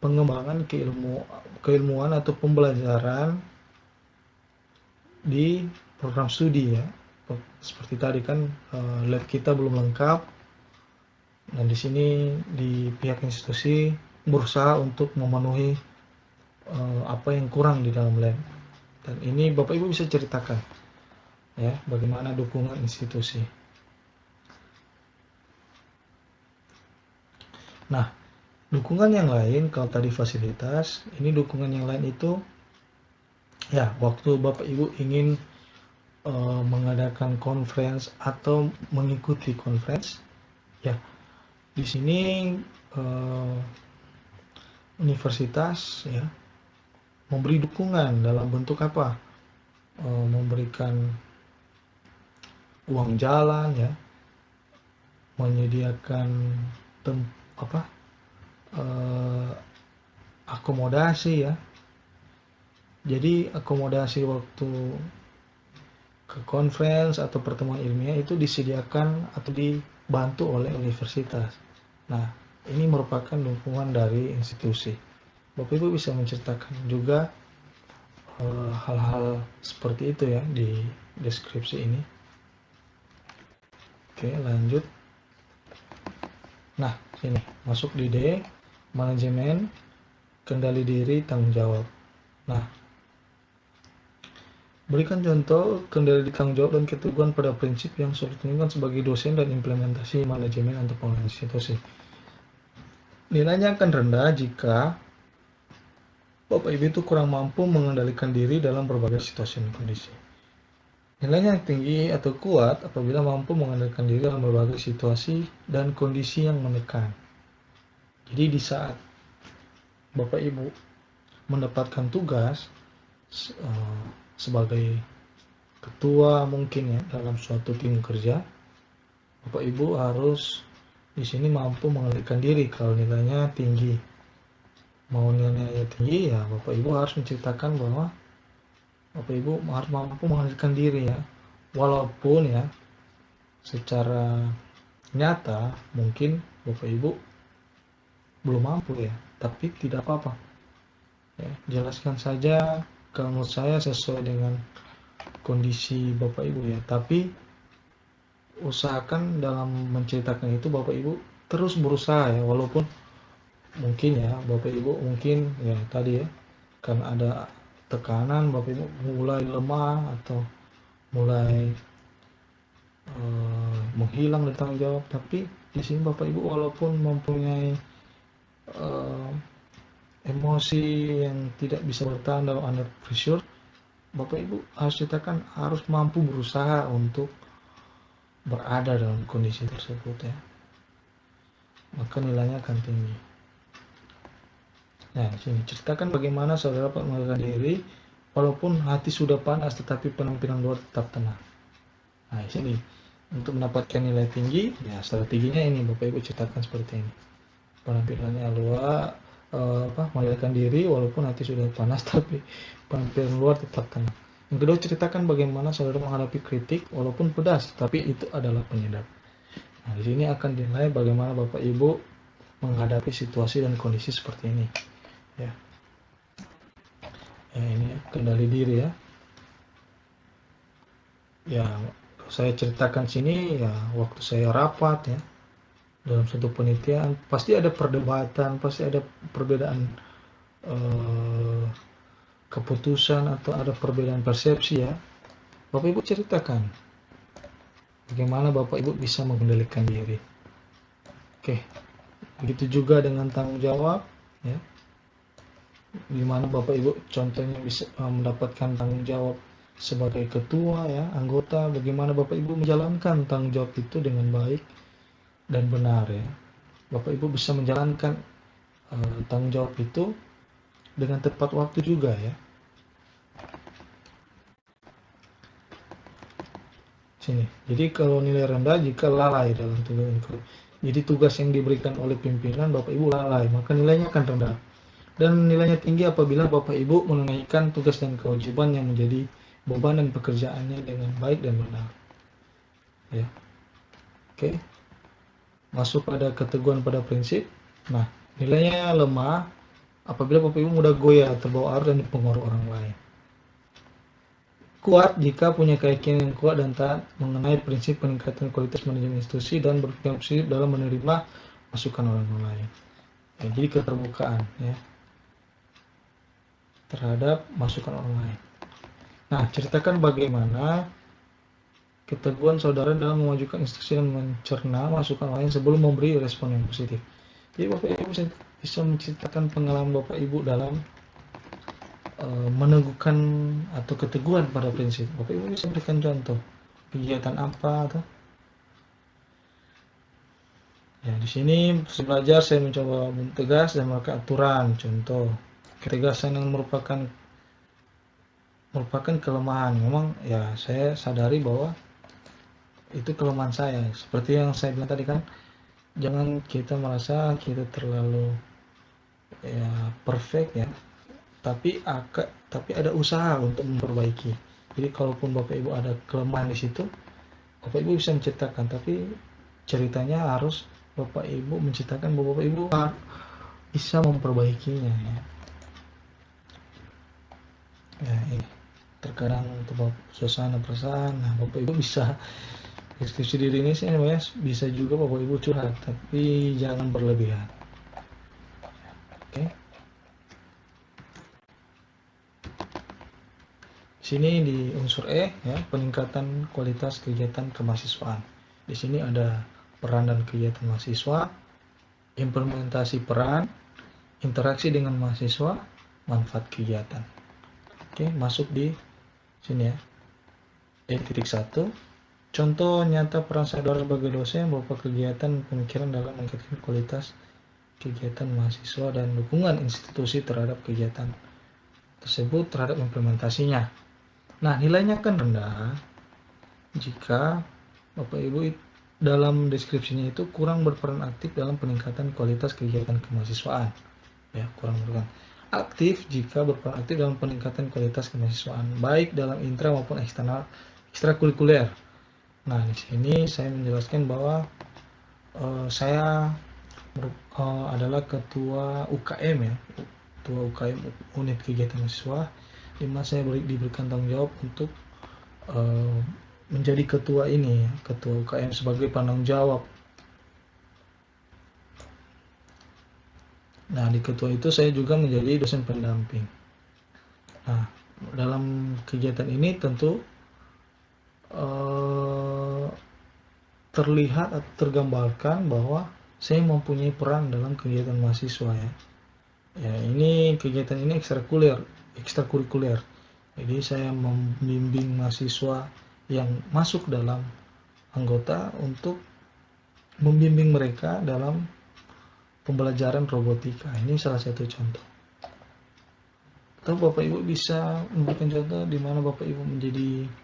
pengembangan keilmuan atau pembelajaran di program studi ya. Seperti tadi kan lab kita belum lengkap, dan di sini di pihak institusi berusaha untuk memenuhi apa yang kurang di dalam lab. Dan ini Bapak Ibu bisa ceritakan ya bagaimana dukungan institusi. Nah, dukungan yang lain kalau tadi fasilitas, ini dukungan yang lain itu ya waktu Bapak Ibu ingin mengadakan conference atau mengikuti conference ya. Di sini universitas ya memberi dukungan dalam bentuk apa? Memberikan uang jalan ya, menyediakan akomodasi ya. Jadi akomodasi waktu ke conference atau pertemuan ilmiah itu disediakan atau dibantu oleh universitas. Nah, ini merupakan dukungan dari institusi. Bapak Ibu bisa menceritakan juga hal-hal seperti itu ya di deskripsi ini. Oke, lanjut. Nah, sini masuk di D, manajemen, kendali diri, tanggung jawab. Nah, berikan contoh kendali tanggung jawab dan keteguhan pada prinsip yang sudah ditentukan sebagai dosen dan implementasi manajemen untuk pengelolaan institusi. Nilainya akan rendah jika Bapak Ibu itu kurang mampu mengendalikan diri dalam berbagai situasi dan kondisi. Nilainya tinggi atau kuat apabila mampu mengendalikan diri dalam berbagai situasi dan kondisi yang menekan. Jadi di saat Bapak Ibu mendapatkan tugas sebagai ketua mungkin ya dalam suatu tim kerja, Bapak Ibu harus di sini mampu mengendalikan diri kalau nilainya tinggi. Mau nilainya tinggi ya Bapak Ibu harus menceritakan bahwa Bapak Ibu harus mampu mengendalikan diri ya, walaupun ya secara nyata mungkin Bapak Ibu belum mampu ya, tapi tidak apa-apa ya, jelaskan saja kalau menurut saya sesuai dengan kondisi Bapak Ibu ya, tapi usahakan dalam menceritakan itu Bapak Ibu terus berusaha ya, walaupun mungkin ya Bapak Ibu mungkin ya tadi ya karena ada tekanan Bapak Ibu mulai lemah atau mulai menghilang dari tanggung jawab, tapi di sini Bapak Ibu walaupun mempunyai emosi yang tidak bisa bertahan dalam under pressure, Bapak Ibu harus ceritakan harus mampu berusaha untuk berada dalam kondisi tersebut ya, maka nilainya akan tinggi. Nah, sini ceritakan bagaimana saudara dapat mengendalikan diri walaupun hati sudah panas tetapi penampilan luar tetap tenang. Nah, sini untuk mendapatkan nilai tinggi ya strateginya ini Bapak Ibu ceritakan seperti ini. Penampilannya luar mengendalikan diri walaupun hati sudah panas tapi penampilan luar tetap tenang. Yang kedua, ceritakan bagaimana saudara menghadapi kritik walaupun pedas, tapi itu adalah penyedap. Nah, di sini akan dinilai bagaimana Bapak Ibu menghadapi situasi dan kondisi seperti ini. Ya, ini kendali diri ya. Ya, saya ceritakan sini ya waktu saya rapat ya dalam satu penelitian pasti ada perdebatan, pasti ada perbedaan eh, keputusan atau ada perbedaan persepsi ya. Bapak Ibu ceritakan bagaimana Bapak Ibu bisa mengendalikan diri. Oke, begitu juga dengan tanggung jawab ya. Gimana Bapak Ibu contohnya bisa mendapatkan tanggung jawab sebagai ketua ya, anggota, bagaimana Bapak Ibu menjalankan tanggung jawab itu dengan baik dan benar ya. Bapak Ibu bisa menjalankan tanggung jawab itu dengan tepat waktu juga ya. Sini. Jadi kalau nilai rendah jika lalai dalam tugas. Jadi tugas yang diberikan oleh pimpinan Bapak Ibu lalai, maka nilainya akan rendah. Dan nilainya tinggi apabila Bapak Ibu menunaikan tugas dan kewajiban yang menjadi beban dan pekerjaannya dengan baik dan benar. Ya. Oke. Masuk pada keteguhan pada prinsip. Nah, nilainya lemah apabila Bapak Ibu mudah goyah, terbawa arus dan dipengaruhi orang lain. Kuat jika punya keyakinan yang kuat dan taat mengenai prinsip peningkatan kualitas manajemen institusi dan berpikir positif dalam menerima masukan orang lain. Ya, jadi keterbukaan ya terhadap masukan orang lain. Nah, ceritakan bagaimana keteguhan saudara dalam memajukan instruksi dan mencerna masukan lain sebelum memberi respon yang positif. Jadi Bapak Ibu bisa menceritakan pengalaman Bapak Ibu dalam meneguhkan atau keteguhan pada prinsip. Bapak Ibu bisa berikan contoh kegiatan apa atau ya di sini belajar saya mencoba tegas dan memakai aturan. Contoh ketegasan yang merupakan kelemahan. Memang ya saya sadari bahwa itu kelemahan saya. Seperti yang saya bilang tadi kan, jangan kita merasa kita terlalu ya perfect ya, tapi ada usaha untuk memperbaiki. Jadi kalaupun Bapak Ibu ada kelemahan di situ, Bapak Ibu bisa menceritakan, tapi ceritanya harus Bapak Ibu menceritakan bahwa Bapak Ibu bisa memperbaikinya ya. Ya ini terkadang untuk suasana perasaan, nah Bapak Ibu bisa diskusi diri ini sih namanya, bisa juga Bapak Ibu curhat, tapi jangan berlebihan. Oke. Sini di unsur E ya, peningkatan kualitas kegiatan kemahasiswaan. Di sini ada peran dan kegiatan mahasiswa, implementasi peran, interaksi dengan mahasiswa, manfaat kegiatan. Oke, masuk di sini ya. E.1. Contoh nyata peran saudara sebagai dosen berupa kegiatan pemikiran dalam meningkatkan kualitas kegiatan mahasiswa dan dukungan institusi terhadap kegiatan tersebut terhadap implementasinya. Nah, nilainya akan rendah jika Bapak Ibu dalam deskripsinya itu kurang berperan aktif dalam peningkatan kualitas kegiatan kemahasiswaan. Ya, kurang berperan aktif jika berperan aktif dalam peningkatan kualitas kemahasiswaan, baik dalam intra maupun ekstrakurikuler. Nah, di sini saya menjelaskan bahwa saya adalah ketua UKM ya, ketua UKM unit kegiatan mahasiswa, di mana saya diberikan tanggung jawab untuk menjadi ketua ini, ketua UKM sebagai penanggung jawab. Nah, di ketua itu saya juga menjadi dosen pendamping. Nah, dalam kegiatan ini tentu terlihat atau tergambarkan bahwa saya mempunyai peran dalam kegiatan mahasiswa ya. Ya, ini kegiatan ini ekstrakurikuler. Jadi saya membimbing mahasiswa yang masuk dalam anggota untuk membimbing mereka dalam pembelajaran robotika. Ini salah satu contoh. Atau Bapak Ibu bisa memberikan contoh di mana Bapak Ibu menjadi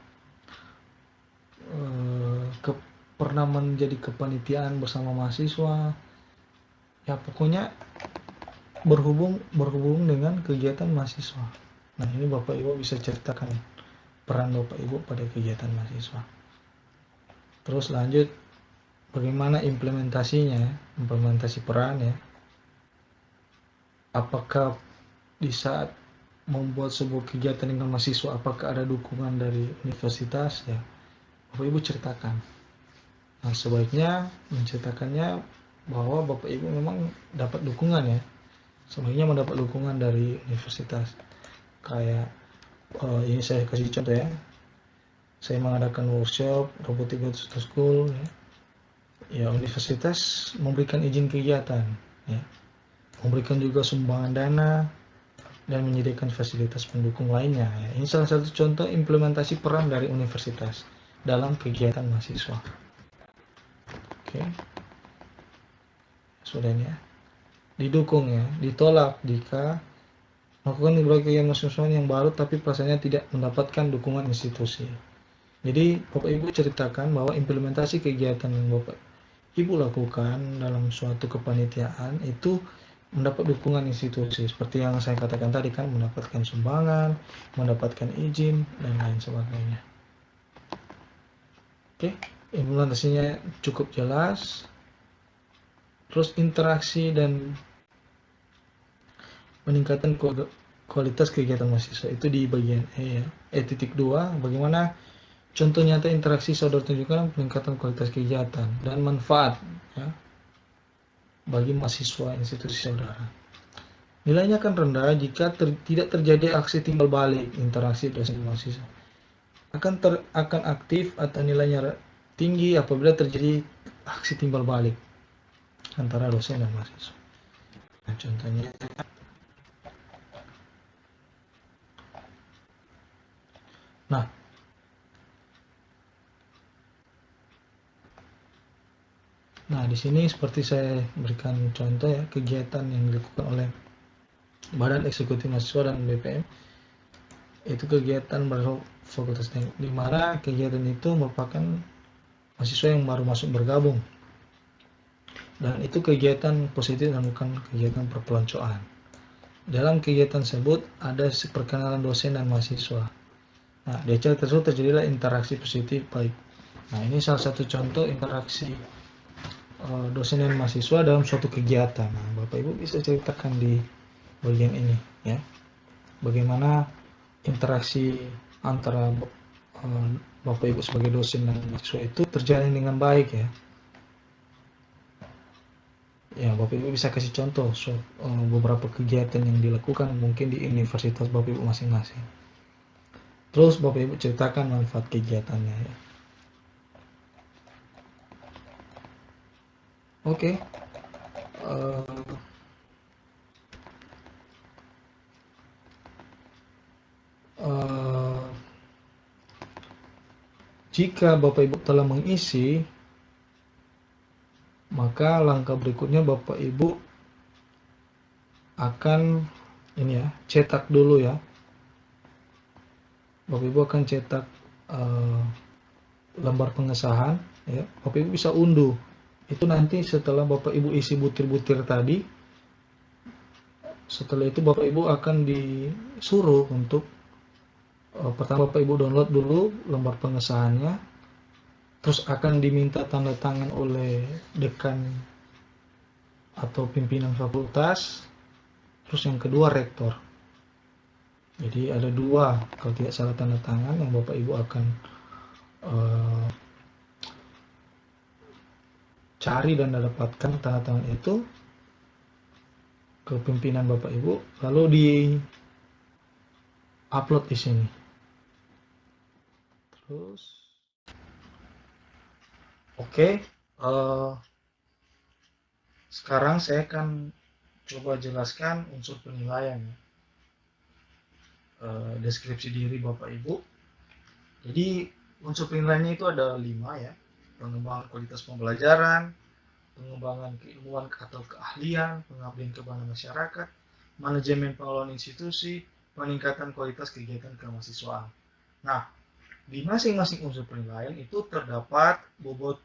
pernah menjadi kepanitiaan bersama mahasiswa. Ya pokoknya berhubung dengan kegiatan mahasiswa. Nah, ini Bapak Ibu bisa ceritakan peran Bapak Ibu pada kegiatan mahasiswa. Terus lanjut, bagaimana implementasi peran ya. Apakah di saat membuat sebuah kegiatan dengan mahasiswa, apakah ada dukungan dari universitas ya? Bapak Ibu ceritakan. Nah, sebaiknya menceritakannya bahwa Bapak Ibu memang dapat dukungan ya. Sebaiknya mendapat dukungan dari universitas. Kayak ini saya kasih contoh ya. Saya mengadakan workshop Robotic to School ya. Ya, universitas memberikan izin kegiatan ya. Memberikan juga sumbangan dana dan menyediakan fasilitas pendukung lainnya ya. Ini salah satu contoh implementasi peran dari universitas dalam kegiatan mahasiswa. Oke. Sudah ya. Didukung ya, ditolak jika melakukan berbagai kegiatan mahasiswa yang baru tapi perasaannya tidak mendapatkan dukungan institusi. Jadi Bapak Ibu ceritakan bahwa implementasi kegiatan yang Bapak Ibu lakukan dalam suatu kepanitiaan itu mendapat dukungan institusi, seperti yang saya katakan tadi kan, mendapatkan sumbangan, mendapatkan izin, dan lain sebagainya. Oke, implementasinya cukup jelas. Terus interaksi dan peningkatan kualitas kegiatan mahasiswa itu di bagian E ya. Titik 2, bagaimana contoh nyata interaksi saudara tunjukkan peningkatan kualitas kegiatan dan manfaat ya, bagi mahasiswa institusi saudara. Nilainya akan rendah jika tidak terjadi aksi timbal balik interaksi dosen mahasiswa. Akan aktif atau nilainya tinggi apabila terjadi aksi timbal balik antara dosen dan mahasiswa. Nah, contohnya. Nah, di sini seperti saya berikan contoh ya, kegiatan yang dilakukan oleh Badan Eksekutif Mahasiswa dan BPM. Itu kegiatan Fakultas Teknik, di mana kegiatan itu merupakan mahasiswa yang baru masuk bergabung. Dan itu kegiatan positif dan bukan kegiatan perpeloncoan. Dalam kegiatan tersebut ada perkenalan dosen dan mahasiswa. Nah, di acara tersebut terjadilah interaksi positif baik. Nah, ini salah satu contoh interaksi dosen dan mahasiswa dalam suatu kegiatan. Nah, Bapak Ibu bisa ceritakan di bagian ini ya. Bagaimana interaksi antara Bapak Ibu sebagai dosen dan mahasiswa itu terjalin dengan baik ya. Ya, Bapak Ibu bisa kasih contoh beberapa kegiatan yang dilakukan mungkin di universitas Bapak Ibu masing-masing. Terus Bapak Ibu ceritakan manfaat kegiatannya ya. Oke. Jika Bapak Ibu telah mengisi, maka langkah berikutnya Bapak Ibu akan ini ya, cetak dulu ya. Bapak Ibu akan cetak lembar pengesahan ya. Bapak Ibu bisa unduh. Itu nanti setelah Bapak Ibu isi butir-butir tadi, setelah itu Bapak Ibu akan disuruh untuk pertama Bapak Ibu download dulu lembar pengesahannya, terus akan diminta tanda tangan oleh dekan atau pimpinan fakultas, terus yang kedua rektor. Jadi ada dua, kalau tidak salah, tanda tangan yang Bapak Ibu akan cari dan dapatkan tanda tangan itu ke pimpinan Bapak Ibu, lalu di upload di sini. Terus, oke, sekarang saya akan coba jelaskan unsur penilaian, deskripsi diri Bapak Ibu. Jadi unsur penilaiannya itu ada 5 ya: pengembangan kualitas pembelajaran, pengembangan keilmuan atau keahlian, pengabdian kepada masyarakat, manajemen pengelolaan institusi, peningkatan kualitas kegiatan kemahasiswaan. Nah, di masing-masing unsur penilaian itu terdapat bobot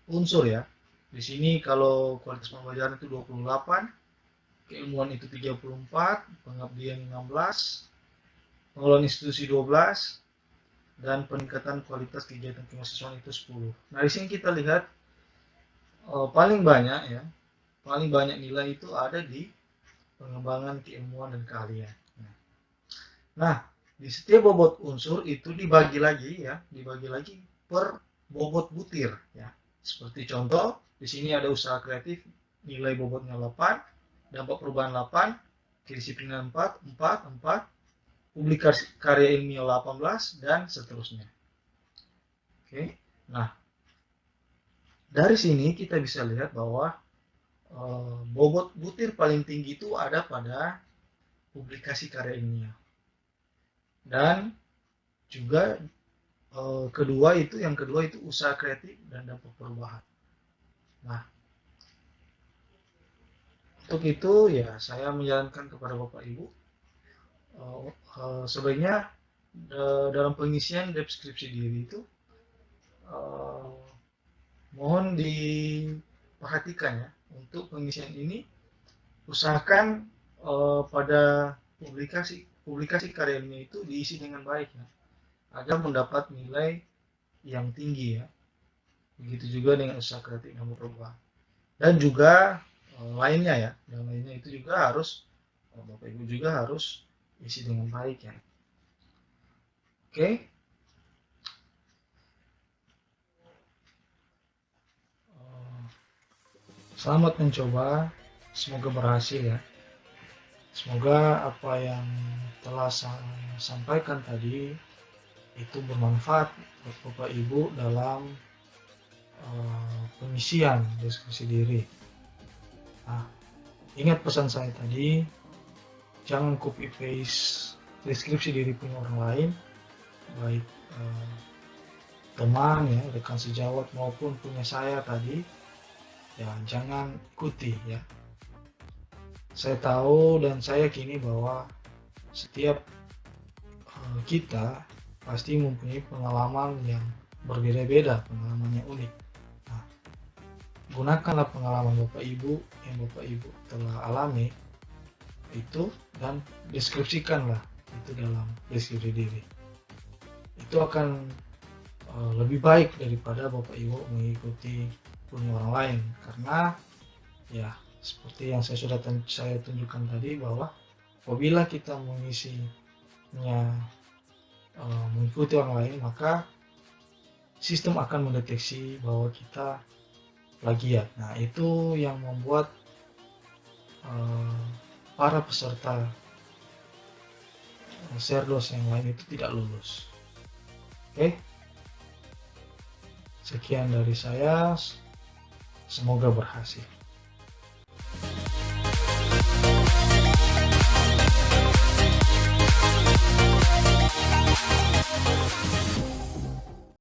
unsur ya. Di sini kalau kualitas pembelajaran itu 28, keilmuan itu 34, pengabdian 16, pengelolaan institusi 12, dan peningkatan kualitas kegiatan kemahasiswaan itu 10. Nah, di sini kita lihat paling banyak nilai itu ada di pengembangan keilmuan dan keahlian. Nah, di setiap bobot unsur itu dibagi lagi per bobot butir ya. Seperti contoh, di sini ada usaha kreatif, nilai bobotnya 8, dampak perubahan 8, kedisiplinan 4, publikasi karya ilmiah 18, dan seterusnya. Oke. Nah, dari sini kita bisa lihat bahwa bobot butir paling tinggi itu ada pada publikasi karya ilmiah. Dan juga yang kedua itu usaha kreatif dan dampak perubahan. Nah, untuk itu ya saya menyarankan kepada Bapak Ibu sebaiknya dalam pengisian deskripsi diri itu mohon diperhatikan ya, untuk pengisian ini usahakan pada publikasi karyanya itu diisi dengan baik ya, agar mendapat nilai yang tinggi ya. Begitu juga dengan usaha kreatif dan perubahan. Dan juga lainnya ya, yang lainnya itu juga harus Bapak Ibu juga harus isi dengan baik ya. Oke. Selamat mencoba, semoga berhasil ya. Semoga apa yang telah saya sampaikan tadi itu bermanfaat buat Bapak Ibu dalam pengisian deskripsi diri. Nah, ingat pesan saya tadi, jangan copy paste deskripsi diri punya orang lain, baik teman ya, rekan sejawat maupun punya saya tadi, ya jangan ikuti ya. Saya tahu dan saya yakini bahwa setiap kita pasti mempunyai pengalaman yang berbeda-beda, pengalaman yang unik. Nah, gunakanlah pengalaman Bapak Ibu yang Bapak Ibu telah alami itu dan deskripsikanlah itu dalam deskripsi diri. Itu akan lebih baik daripada Bapak Ibu mengikuti punya orang lain, karena ya seperti yang saya tunjukkan tadi, bahwa apabila kita mengisinya mengikuti orang lain, maka sistem akan mendeteksi bahwa kita plagiat. Nah, itu yang membuat para peserta Serdos yang lain itu tidak lulus. Oke, sekian dari saya, semoga berhasil.